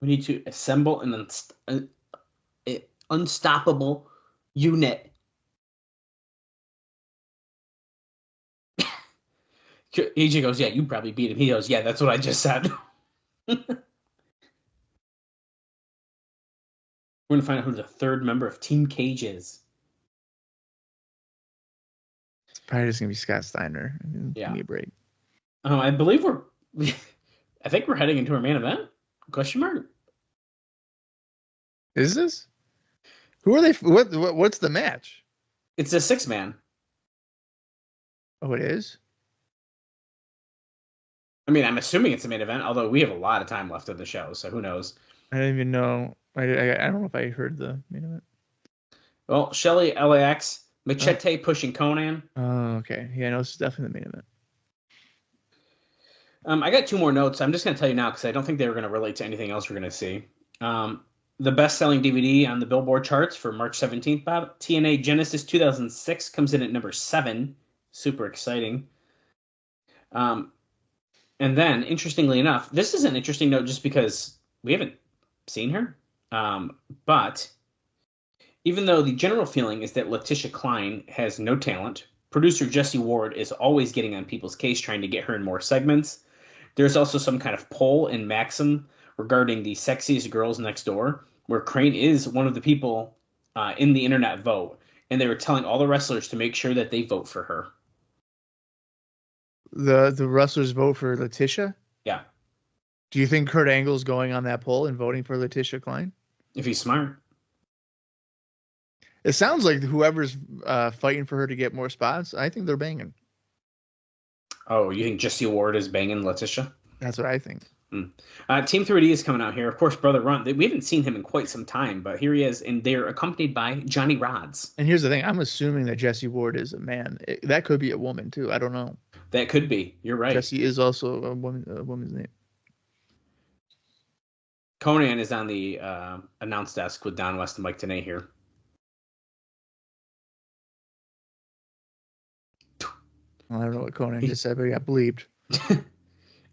We need to assemble an unstoppable unit. AJ goes, yeah, you probably beat him. He goes, yeah, that's what I just said. We're going to find out who the third member of Team Cage is. It's probably just going to be Scott Steiner. Give me a break. I believe I think we're heading into our main event. Question mark. Is this? Who are they? What's the match? It's a 6-man. Oh, it is? I mean, I'm assuming it's a main event, although we have a lot of time left of the show, so who knows? I didn't even know. I don't know if I heard the main event. Well, Shelley, LAX, Machete pushing Conan. Oh, okay. Yeah, no, it's definitely the main event. I got 2 more notes. I'm just going to tell you now because I don't think they were going to relate to anything else we're going to see. The best-selling DVD on the Billboard charts for March 17th, Bob. TNA Genesis 2006 comes in at number 7. Super exciting. And then, interestingly enough, this is an interesting note just because we haven't seen her. But even though the general feeling is that Letitia Klein has no talent, producer Jesse Ward is always getting on people's case trying to get her in more segments. There's also some kind of poll in Maxim regarding the sexiest girls next door, where Crane is one of the people in the internet vote, and they were telling all the wrestlers to make sure that they vote for her. The wrestlers vote for Letitia? Yeah. Do you think Kurt Angle's going on that poll and voting for Letitia Klein? If he's smart. It sounds like whoever's fighting for her to get more spots, I think they're banging. Oh, you think Jesse Ward is banging Letitia? That's what I think. Team 3D is coming out here. Of course, Brother Runt. We haven't seen him in quite some time, but here he is, and they're accompanied by Johnny Rods. And here's the thing. I'm assuming that Jesse Ward is a man. That could be a woman, too. I don't know. That could be. You're right. Jesse is also a woman's name. Conan is on the announce desk with Don West and Mike Tenay here. Well, I don't know what Conan just said, but he got bleeped.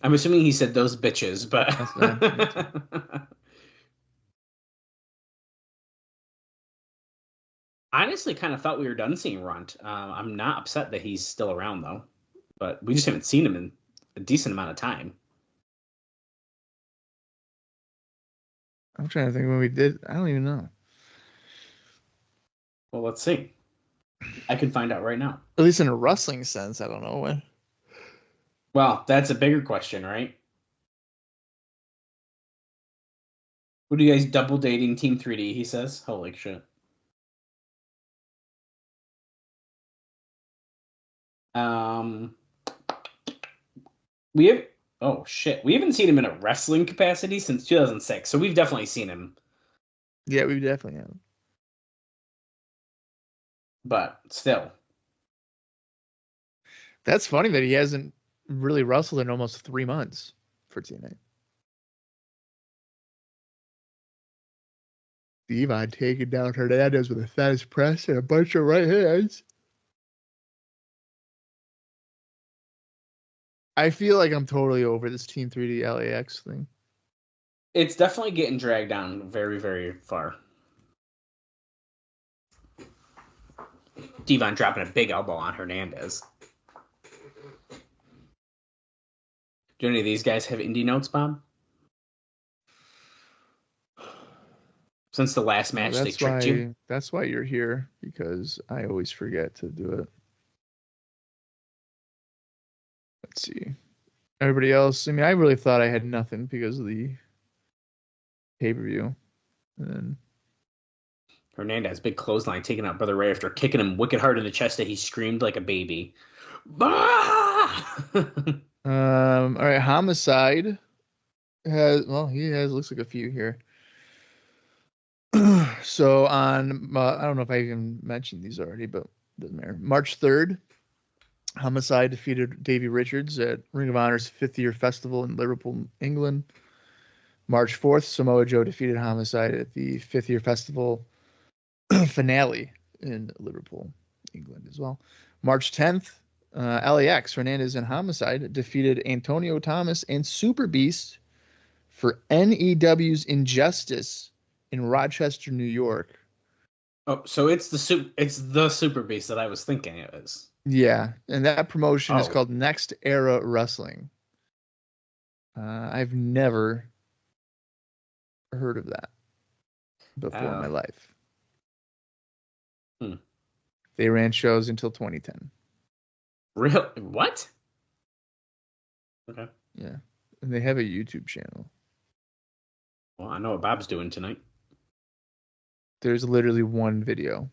I'm assuming he said those bitches, but I honestly kind of thought we were done seeing Runt. I'm not upset that he's still around, though. But we just haven't seen him in a decent amount of time. I'm trying to think when we did. I don't even know. Well, let's see. I can find out right now. At least in a wrestling sense, I don't know when. Well, that's a bigger question, right? What are you guys double dating Team 3D? He says. Holy shit. We have. Oh shit! We haven't seen him in a wrestling capacity since 2006, so we've definitely seen him. Yeah, we definitely have. But still, that's funny that he hasn't really wrestled in almost 3 months for TNA. Devon taking down Hernandez with a fast press and a bunch of right hands. I feel like I'm totally over this Team 3D LAX thing. It's definitely getting dragged down very, very far. Devon dropping a big elbow on Hernandez. Do any of these guys have indie notes, Bob? Since the last match, they tricked you. That's why you're here, because I always forget to do it. Let's see. Everybody else, I mean, I really thought I had nothing because of the pay-per-view. And then Hernandez, big clothesline, taking out Brother Ray after kicking him wicked hard in the chest that he screamed like a baby. Bah! All right, Homicide looks like a few here. So on, I don't know if I even mentioned these already, but it doesn't matter. March 3rd, Homicide defeated Davey Richards at Ring of Honor's 5th year festival in Liverpool, England. March 4th, Samoa Joe defeated Homicide at the 5th year festival finale in Liverpool, England as well. March 10th, LAX, Hernandez and Homicide defeated Antonio Thomas and Super Beast for NEW's Injustice in Rochester, New York. Oh, so it's the Super Beast that I was thinking it was. Yeah, and that promotion is called Next Era Wrestling. I've never heard of that before in my life. They ran shows until 2010. Real? What? Okay. Yeah, and they have a YouTube channel. Well, I know what Bob's doing tonight. There's literally one video.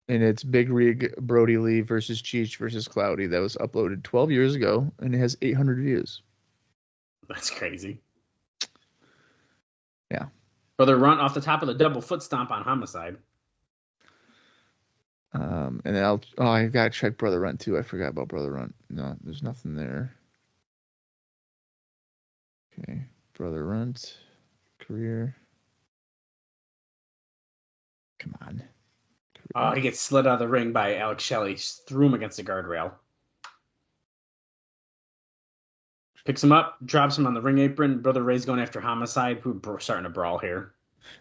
And it's Big Rig Brody Lee versus Cheech versus Cloudy that was uploaded 12 years ago, and it has 800 views. That's crazy. Yeah. Brother Runt off the top of the double foot stomp on Homicide. And then I gotta check Brother Runt too. I forgot about Brother Runt. No, there's nothing there. Okay, Brother Runt, career. Come on. Oh, he gets slid out of the ring by Alex Shelley. Just threw him against the guardrail. Picks him up, drops him on the ring apron. Brother Ray's going after Homicide. We're starting to brawl here.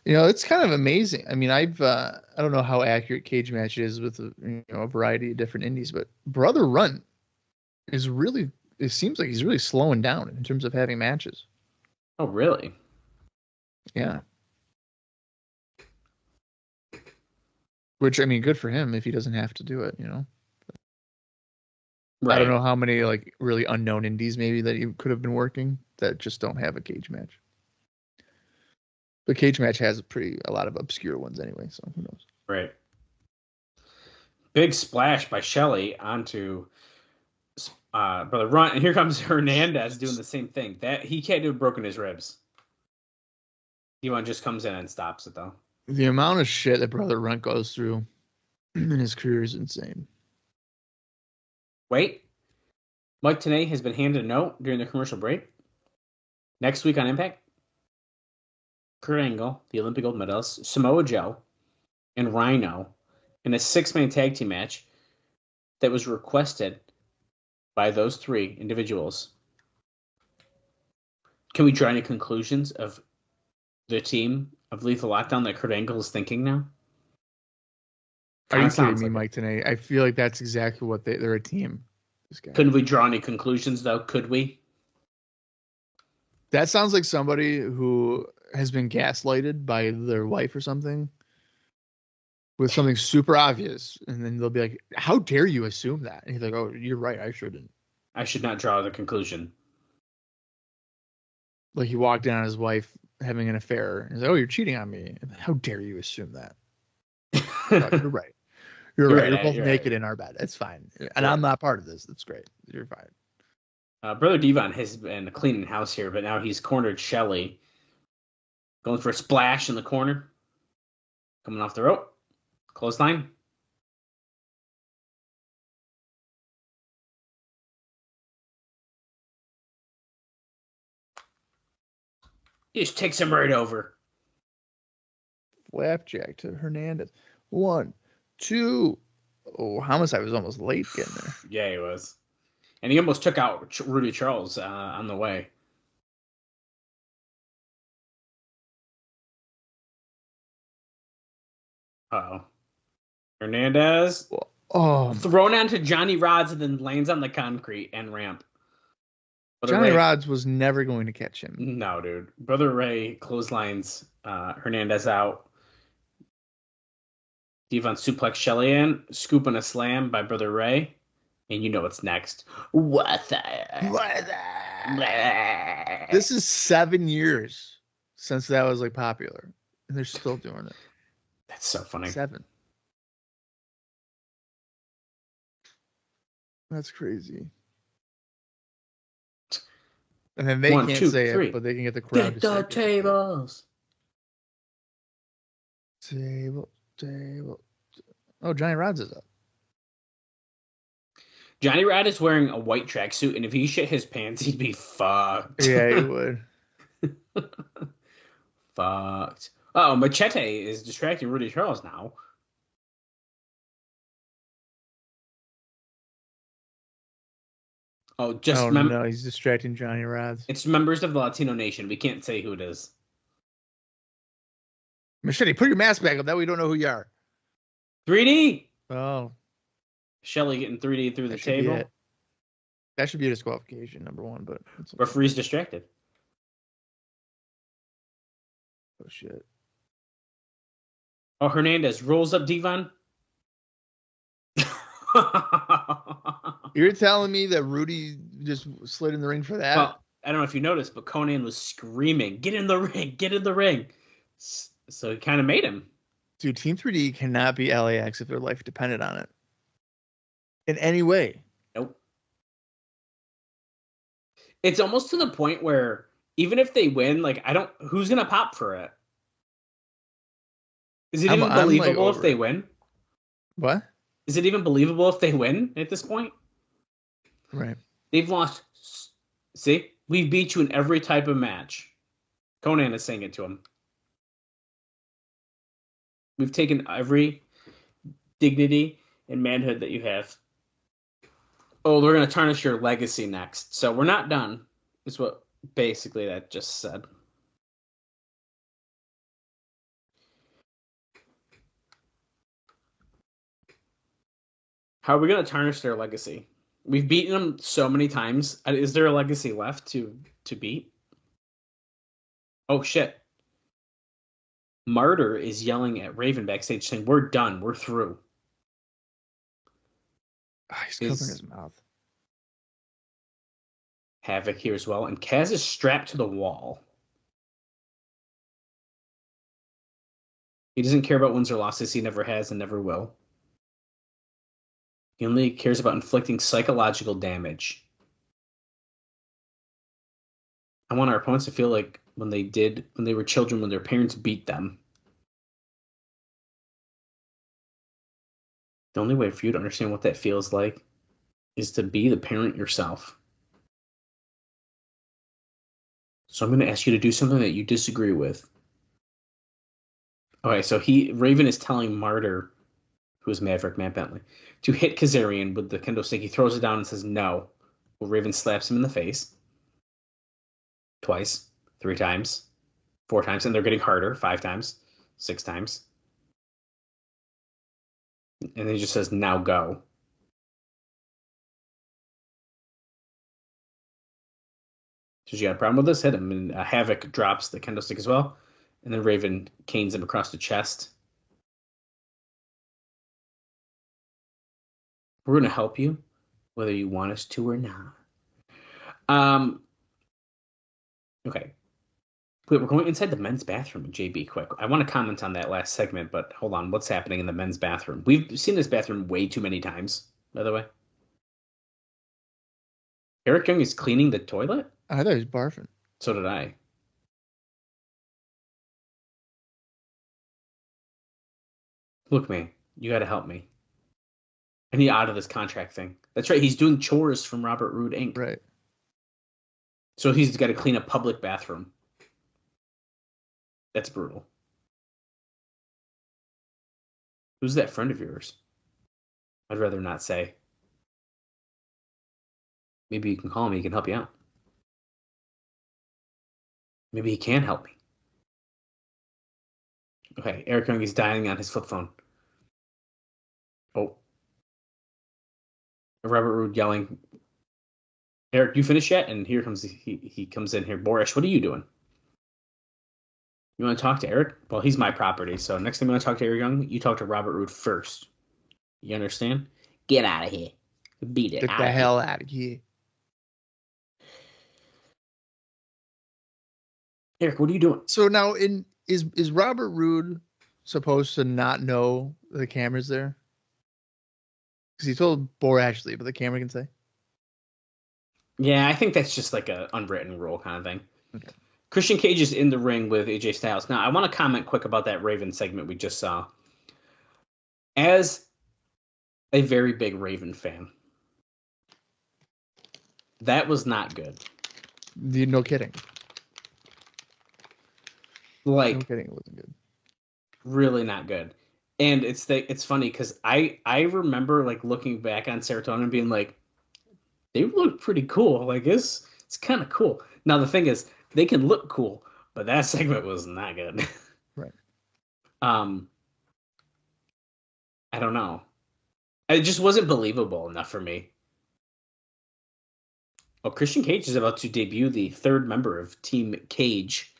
You know, it's kind of amazing. I mean, I don't know how accurate Cage Match is with a variety of different indies, but Brother Runt is really. It seems like he's really slowing down in terms of having matches. Oh, really? Yeah. Which, I mean, good for him if he doesn't have to do it, you know? Right. I don't know how many, like, really unknown indies maybe that he could have been working that just don't have a cage match. But Cage Match has a lot of obscure ones anyway, so who knows? Right. Big splash by Shelley onto Brother Runt, and here comes Hernandez doing the same thing. That he can't have broken his ribs. Devon just comes in and stops it, though. The amount of shit that Brother Runt goes through in his career is insane. Wait. Mike Tenay has been handed a note during the commercial break. Next week on Impact, Kurt Angle, the Olympic gold medalist, Samoa Joe, and Rhino in a 6-man tag team match that was requested by those 3 individuals. Can we draw any conclusions of the team of Lethal Lockdown that Kurt Angle is thinking now? Are you kidding me, Mike Tenay? I feel like that's exactly what they're a team. This guy. Couldn't we draw any conclusions, though? Could we? That sounds like somebody who has been gaslighted by their wife or something with something super obvious. And then they'll be like, how dare you assume that? And he's like, oh, you're right. I shouldn't. I should not draw the conclusion. Like he walked in on his wife having an affair. And he's like, oh, you're cheating on me. And how dare you assume that? Like, you're right. You're right. You're both naked in our bed. It's fine. And I'm not part of this. That's great. You're fine. Brother Devon has been cleaning house here, but now he's cornered Shelley. Going for a splash in the corner. Coming off the rope. Clothesline. He just takes him right over. Flapjack to Hernandez. 1, 2. Oh, Homicide was almost late getting there. Yeah, he was. And he almost took out Rudy Charles on the way. Uh-oh. Hernandez. Thrown onto Johnny Rods and then lands on the concrete and ramp. Johnny Rods was never going to catch him. No, dude. Brother Ray clotheslines Hernandez out. Devon suplex Shelley in, scooping a slam by Brother Ray. And you know what's next. What's that? This is 7 years since that was like popular. And they're still doing it. That's so funny. 7. That's crazy. And then they can't say it, but they can get the crowd to say it. Tables. Table. Oh, Johnny Rods is up. Johnny Rod is wearing a white tracksuit, and if he shit his pants, he'd be fucked. Yeah, he would. Fucked. Oh, Machete is distracting Rudy Charles now. Oh, no, he's distracting Johnny Rods. It's members of the Latino Nation. We can't say who it is. Machete, put your mask back on. That way we don't know who you are. 3D. Oh. Shelley getting 3D through the table. That should be a disqualification, number one, but referee's distracted. Oh shit. Oh, Hernandez rolls up Devon. You're telling me that Rudy just slid in the ring for that? Well, I don't know if you noticed, but Conan was screaming, "Get in the ring! Get in the ring!" So he kind of made him. Dude, Team 3D cannot be LAX if their life depended on it. In any way. Nope. It's almost to the point where even if they win, like, who's going to pop for it? Is it even believable if they win? What? Is it even believable if they win at this point? Right. They've lost. See? We beat you in every type of match. Conan is saying it to him. We've taken every dignity and manhood that you have. Oh, we're going to tarnish your legacy next. So we're not done, is what basically that just said. How are we going to tarnish their legacy? We've beaten them so many times. Is there a legacy left to beat? Oh, shit. Martyr is yelling at Raven backstage saying, "We're done. We're through." He's covering his mouth. Havoc here as well. And Kaz is strapped to the wall. He doesn't care about wins or losses. He never has and never will. He only cares about inflicting psychological damage. I want our opponents to feel like when they were children, when their parents beat them. The only way for you to understand what that feels like is to be the parent yourself. So I'm going to ask you to do something that you disagree with. Okay, so Raven is telling Martyr, who is Maverick, Matt Bentley, to hit Kazarian with the kendo stick. He throws it down and says no. Well, Raven slaps him in the face. Twice, 3 times, 4 times, and they're getting harder, 5 times, 6 times. And then he just says, "Now go." So you got a problem with this? Hit him. And Havoc drops the kendo stick as well. And then Raven canes him across the chest. We're going to help you, whether you want us to or not. Okay. Wait, we're going inside the men's bathroom with JB quick. I want to comment on that last segment, but hold on. What's happening in the men's bathroom? We've seen this bathroom way too many times, by the way. Eric Young is cleaning the toilet? I thought he was barfing. So did I. Look, man, you got to help me. I need out of this contract thing. That's right. He's doing chores from Robert Roode Inc. Right. So he's got to clean a public bathroom. That's brutal. Who's that friend of yours? I'd rather not say. Maybe you can call him. He can help you out. Maybe he can help me. Okay, Eric Young is dialing on his flip phone. Oh. Robert Roode yelling, "Eric, you finished yet?" And here comes he comes in here. "Boris, what are you doing? You want to talk to Eric? Well, he's my property, so next time you want to talk to Eric Young, you talk to Robert Roode first. You understand? Get out of here. Beat it. Get the hell out of here. Eric, what are you doing? So now, is Robert Roode supposed to not know the camera's there? Because he told Boar Ashley, but the camera can say. Yeah, I think that's just like an unwritten rule kind of thing. Okay. Christian Cage is in the ring with AJ Styles. Now, I want to comment quick about that Raven segment we just saw. As a very big Raven fan, That was not good. No kidding. Like, No kidding, it wasn't good. Really not good. And it's funny because I remember like looking back on Serotonin and being like, they look pretty cool. Like it's kind of cool. Now the thing is, they can look cool, but that segment was not good. Right. I don't know. It just wasn't believable enough for me. Oh, Christian Cage is about to debut the third member of Team Cage.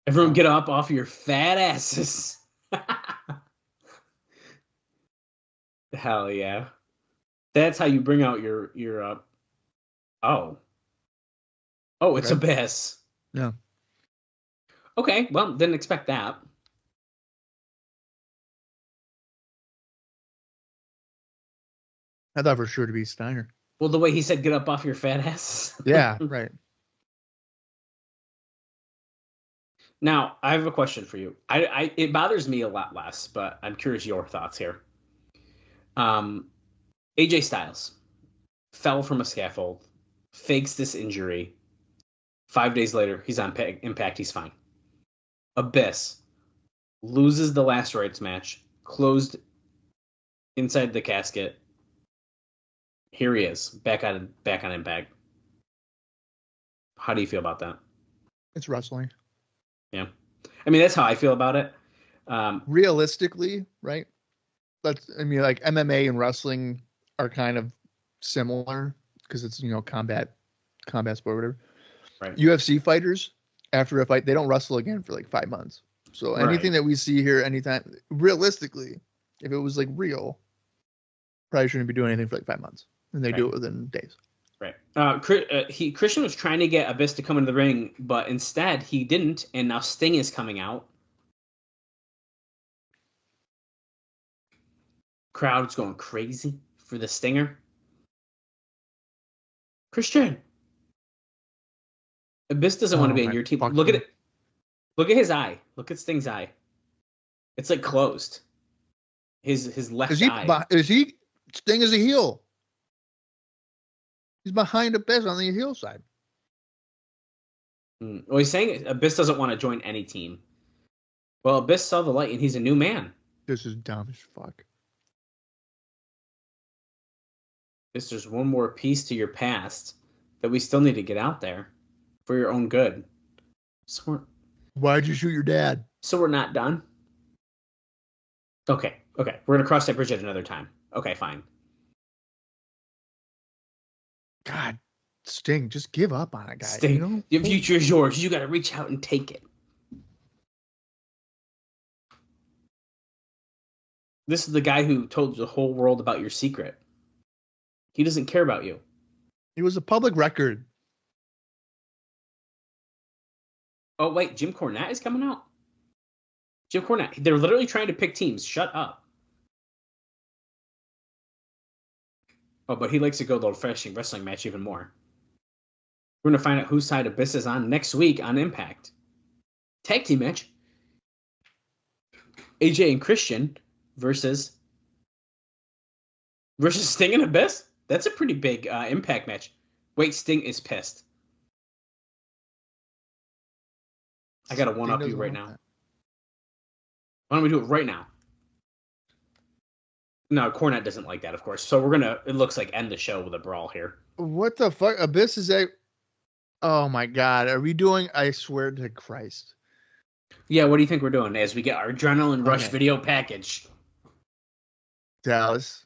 Everyone get up off your fat asses. Hell yeah. That's how you bring out your oh. Oh, it's Abyss. Yeah. Okay, well, didn't expect that. I thought for sure to be Steiner. Well, the way he said get up off your fat ass. Yeah, right. Now, I have a question for you. It bothers me a lot less, but I'm curious your thoughts here. AJ Styles fell from a scaffold, fakes this injury. 5 days later, he's on Impact. He's fine. Abyss loses the last rights match, closed inside the casket. Here he is, back on Impact. How do you feel about that? It's wrestling. Yeah. I mean, that's how I feel about it. Realistically, right? Like MMA and wrestling are kind of similar because it's, combat sport, whatever. Right. UFC fighters, after a fight, they don't wrestle again for like 5 months. So anything that we see here, anytime, realistically, if it was like real, probably shouldn't be doing anything for like 5 months. And they do it within days. Right. Christian was trying to get Abyss to come into the ring, but instead he didn't, and now Sting is coming out. Crowd's going crazy for the Stinger. Christian. Abyss doesn't want to be on your team. Look at it. Look at his eye. Look at Sting's eye. It's like closed. His left eye. Sting is a heel. He's behind Abyss on the heel side. Well, he's saying Abyss doesn't want to join any team. Well, Abyss saw the light, and he's a new man. This is dumb as fuck. There's one more piece to your past that we still need to get out there for your own good. Why'd you shoot your dad? So we're not done? Okay. We're going to cross that bridge at another time. Okay, fine. God, Sting, just give up on it, guys. Sting, your future is yours. You got to reach out and take it. This is the guy who told the whole world about your secret. He doesn't care about you. It was a public record. Oh, wait, Jim Cornette is coming out? Jim Cornette. They're literally trying to pick teams. Shut up. Oh, but he likes to go the old-fashioned wrestling match even more. We're going to find out whose side Abyss is on next week on Impact. Tag team match. AJ and Christian versus Sting and Abyss? That's a pretty big Impact match. Wait, Sting is pissed. I got to one-up you right now. Why don't we do it right now? No, Cornette doesn't like that, of course. So we're going to, it looks like, end the show with a brawl here. What the fuck? Abyss is a... Oh, my God. Are we doing... I swear to Christ. Yeah, what do you think we're doing as we get our Adrenaline Rush video package? Dallas.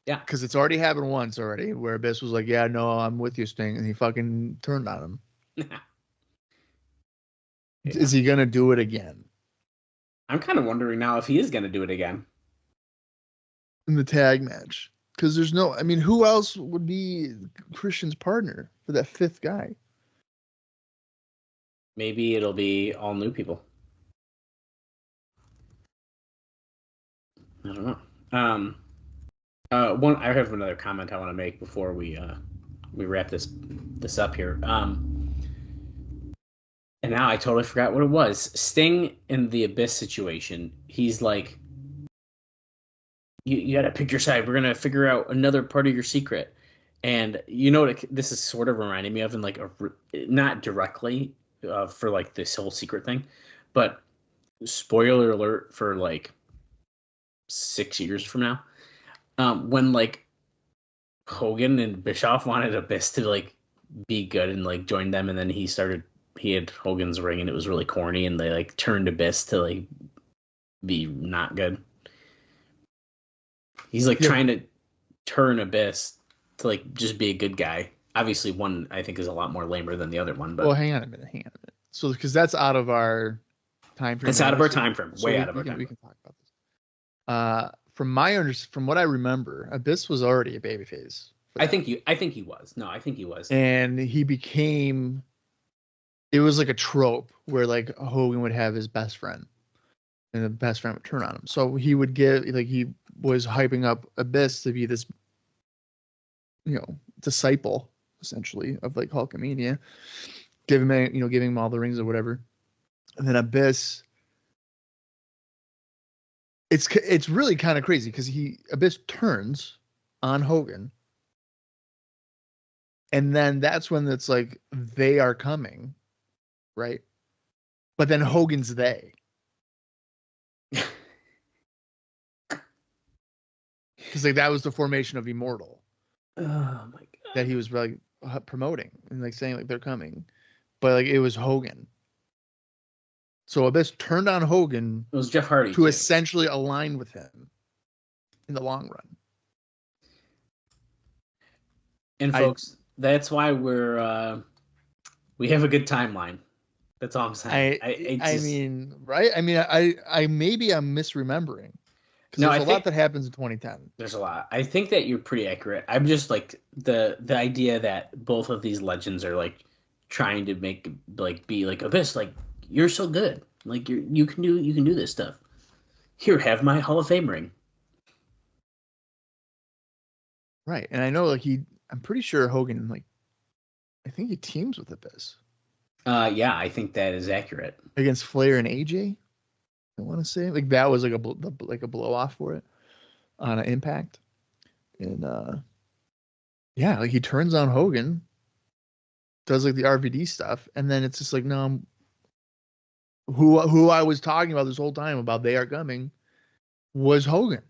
Yeah. Because it's already happened once already, where Abyss was like, yeah, no, I'm with you, Sting. And he fucking turned on him. Yeah. Is he going to do it again? I'm kind of wondering now if he is going to do it again. In the tag match. Because there's no... I mean, who else would be Christian's partner for that fifth guy? Maybe it'll be all new people. I don't know. I have another comment I want to make before we wrap this up here. And now I totally forgot what it was. Sting in the Abyss situation. He's like, you got to pick your side. We're going to figure out another part of your secret. And you know what this is sort of reminding me of, in like not directly for like this whole secret thing, but spoiler alert for like 6 years from now, when like Hogan and Bischoff wanted Abyss to like be good and like join them, and then he had Hogan's ring and it was really corny, and they like turned Abyss to like be not good. He's like trying to turn Abyss to like just be a good guy. Obviously, one I think is a lot more lamer than the other one. But hang on a minute. So because that's out of our time frame. It's out of our time frame. Way out of our time. We can talk about this. From what I remember, Abyss was already a babyface. I think he was. No, I think he was. And he became. It was like a trope where like Hogan would have his best friend, and the best friend would turn on him. So he would he was hyping up Abyss to be this, disciple essentially of like Hulkamania, giving him all the rings or whatever, and then Abyss. It's really kind of crazy because Abyss turns on Hogan, and then that's when it's like they are coming, right? But then Hogan's they. Because like that was the formation of Immortal. Oh my god! That he was like promoting and like saying like they're coming, but like it was Hogan. So Abyss turned on Hogan. It was Jeff Hardy to essentially align with him in the long run. And folks, that's why we have a good timeline. That's all I'm saying. I mean, right? I mean, I maybe I'm misremembering. Because there's a lot that happens in 2010. There's a lot. I think that you're pretty accurate. I'm just like the idea that both of these legends are like trying to be like Abyss, like you're so good, like you can do this stuff. Here, have my Hall of Fame ring. Right, and I know like I'm pretty sure Hogan I think he teams with Abyss. Yeah, I think that is accurate against Flair and AJ. I want to say like that was like a blow off for it on an Impact, and yeah, like he turns on Hogan, does like the RVD stuff, and then it's just like no, who I was talking about this whole time about they are coming was Hogan.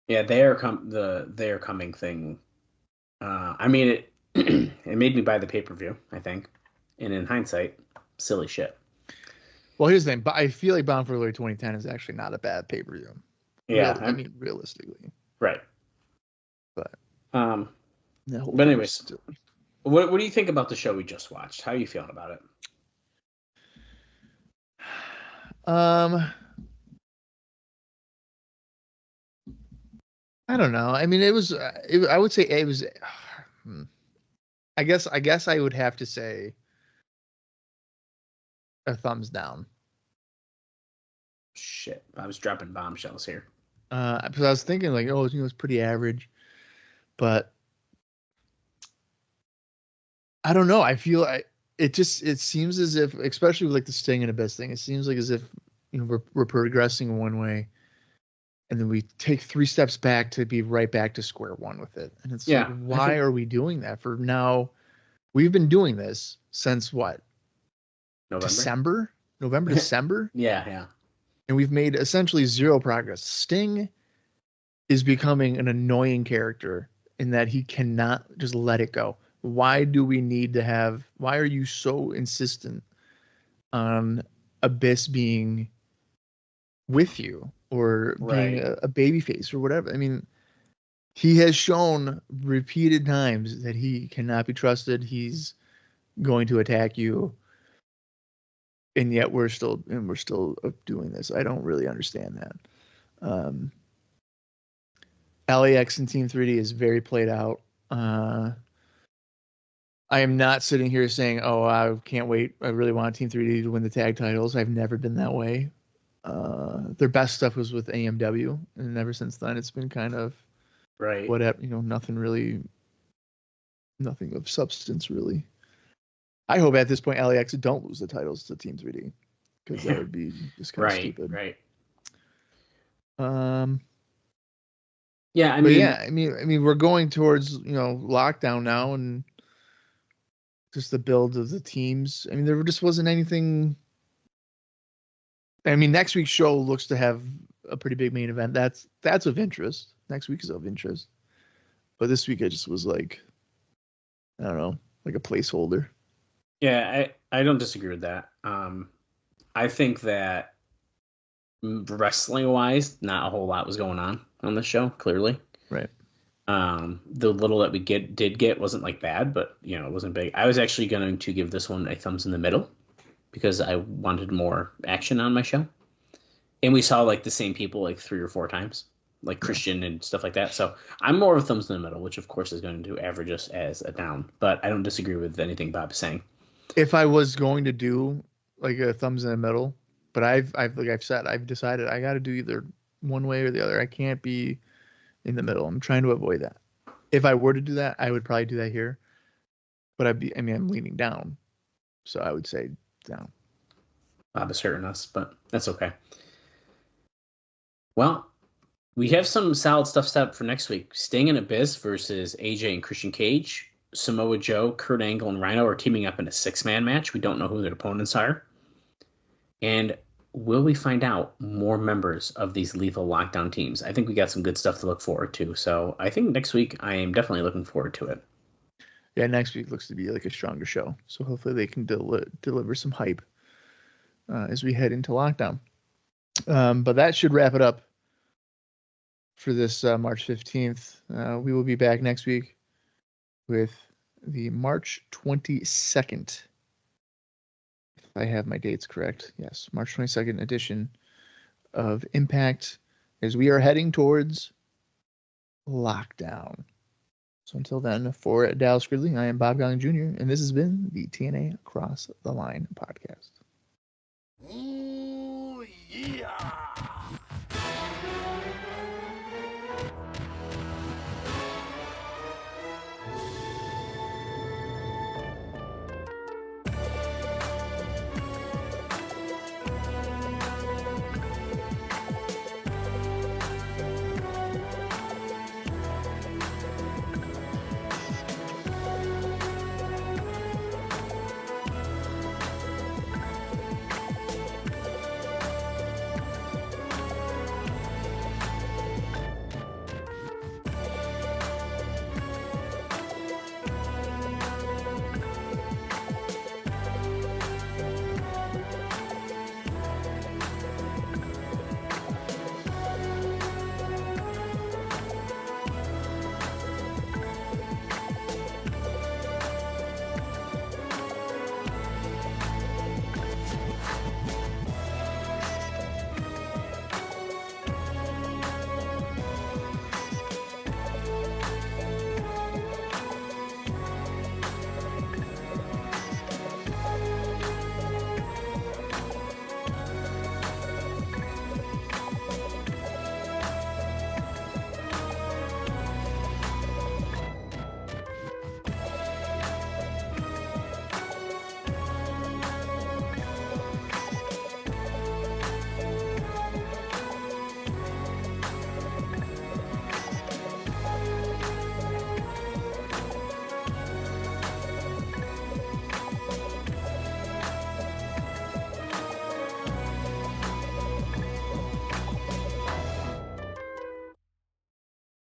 Yeah, they are coming thing. I mean it. It made me buy the pay-per-view, I think, and in hindsight, silly shit. Well, here's the thing, but I feel like Bound for Glory 2010 is actually not a bad pay-per-view. Yeah, I mean, realistically. Right. But anyways, what do you think about the show we just watched? How are you feeling about it? I don't know. I mean, I would say it was. I guess I would have to say a thumbs down. Shit, I was dropping bombshells here. Because I was thinking like, it's pretty average, but I don't know. I feel it seems as if, especially with like the Sting and Abyss thing, it seems like as if we're progressing one way, and then we take 3 steps back to be right back to square one with it. And it's like, why are we doing that for now? We've been doing this since what? November, December? Yeah. And we've made essentially zero progress. Sting is becoming an annoying character in that he cannot just let it go. Why do we need to why are you so insistent on Abyss being with you or being a babyface or whatever? I mean, he has shown repeated times that he cannot be trusted. He's going to attack you. And yet we're still doing this. I don't really understand that. LAX and Team 3D is very played out. I am not sitting here saying, "Oh, I can't wait. I really want Team 3D to win the tag titles." I've never been that way. Their best stuff was with AMW, and ever since then, it's been kind of whatever. Nothing of substance really. I hope at this point LAX don't lose the titles to Team 3D because that would be just kind of stupid. Right. Yeah, I But mean, yeah, I mean, we're going towards lockdown now, and just the build of the teams. I mean, there just wasn't anything. I mean, next week's show looks to have a pretty big main event. That's of interest. Next week is of interest. But this week I just was like, I don't know, like a placeholder. yeah, I don't disagree with that. I think that wrestling wise, not a whole lot was going on the show. Clearly, Right. the little that we did get wasn't like bad, but it wasn't big. I was actually going to give this one a thumbs in the middle because I wanted more action on my show, and we saw like the same people like 3 or 4 times, like Christian and stuff like that. So I'm more of a thumbs in the middle, which of course is going to average us as a down. But I don't disagree with anything Bob's saying. If I was going to do like a thumbs in the middle, but I've decided I got to do either one way or the other. I can't be in the middle. I'm trying to avoid that. If I were to do that, I would probably do that here. But I'm leaning down, so I would say down. Bob is hurting us, but that's okay. Well, we have some solid stuff set up for next week. Sting and Abyss versus AJ and Christian Cage. Samoa Joe, Kurt Angle, and Rhino are teaming up in a 6-man match. We don't know who their opponents are. And will we find out more members of these lethal lockdown teams? I think we got some good stuff to look forward to. So I think next week I am definitely looking forward to it. Yeah, next week looks to be like a stronger show. So hopefully they can deliver some hype as we head into lockdown. But that should wrap it up for this March 15th. We will be back next week with the March 22nd. If I have my dates correct. Yes, March 22nd edition of Impact as we are heading towards lockdown. So until then, for Dallas Gridley, I am Bob Colling Jr., and this has been the TNA Across the Line podcast. Ooh, yeah.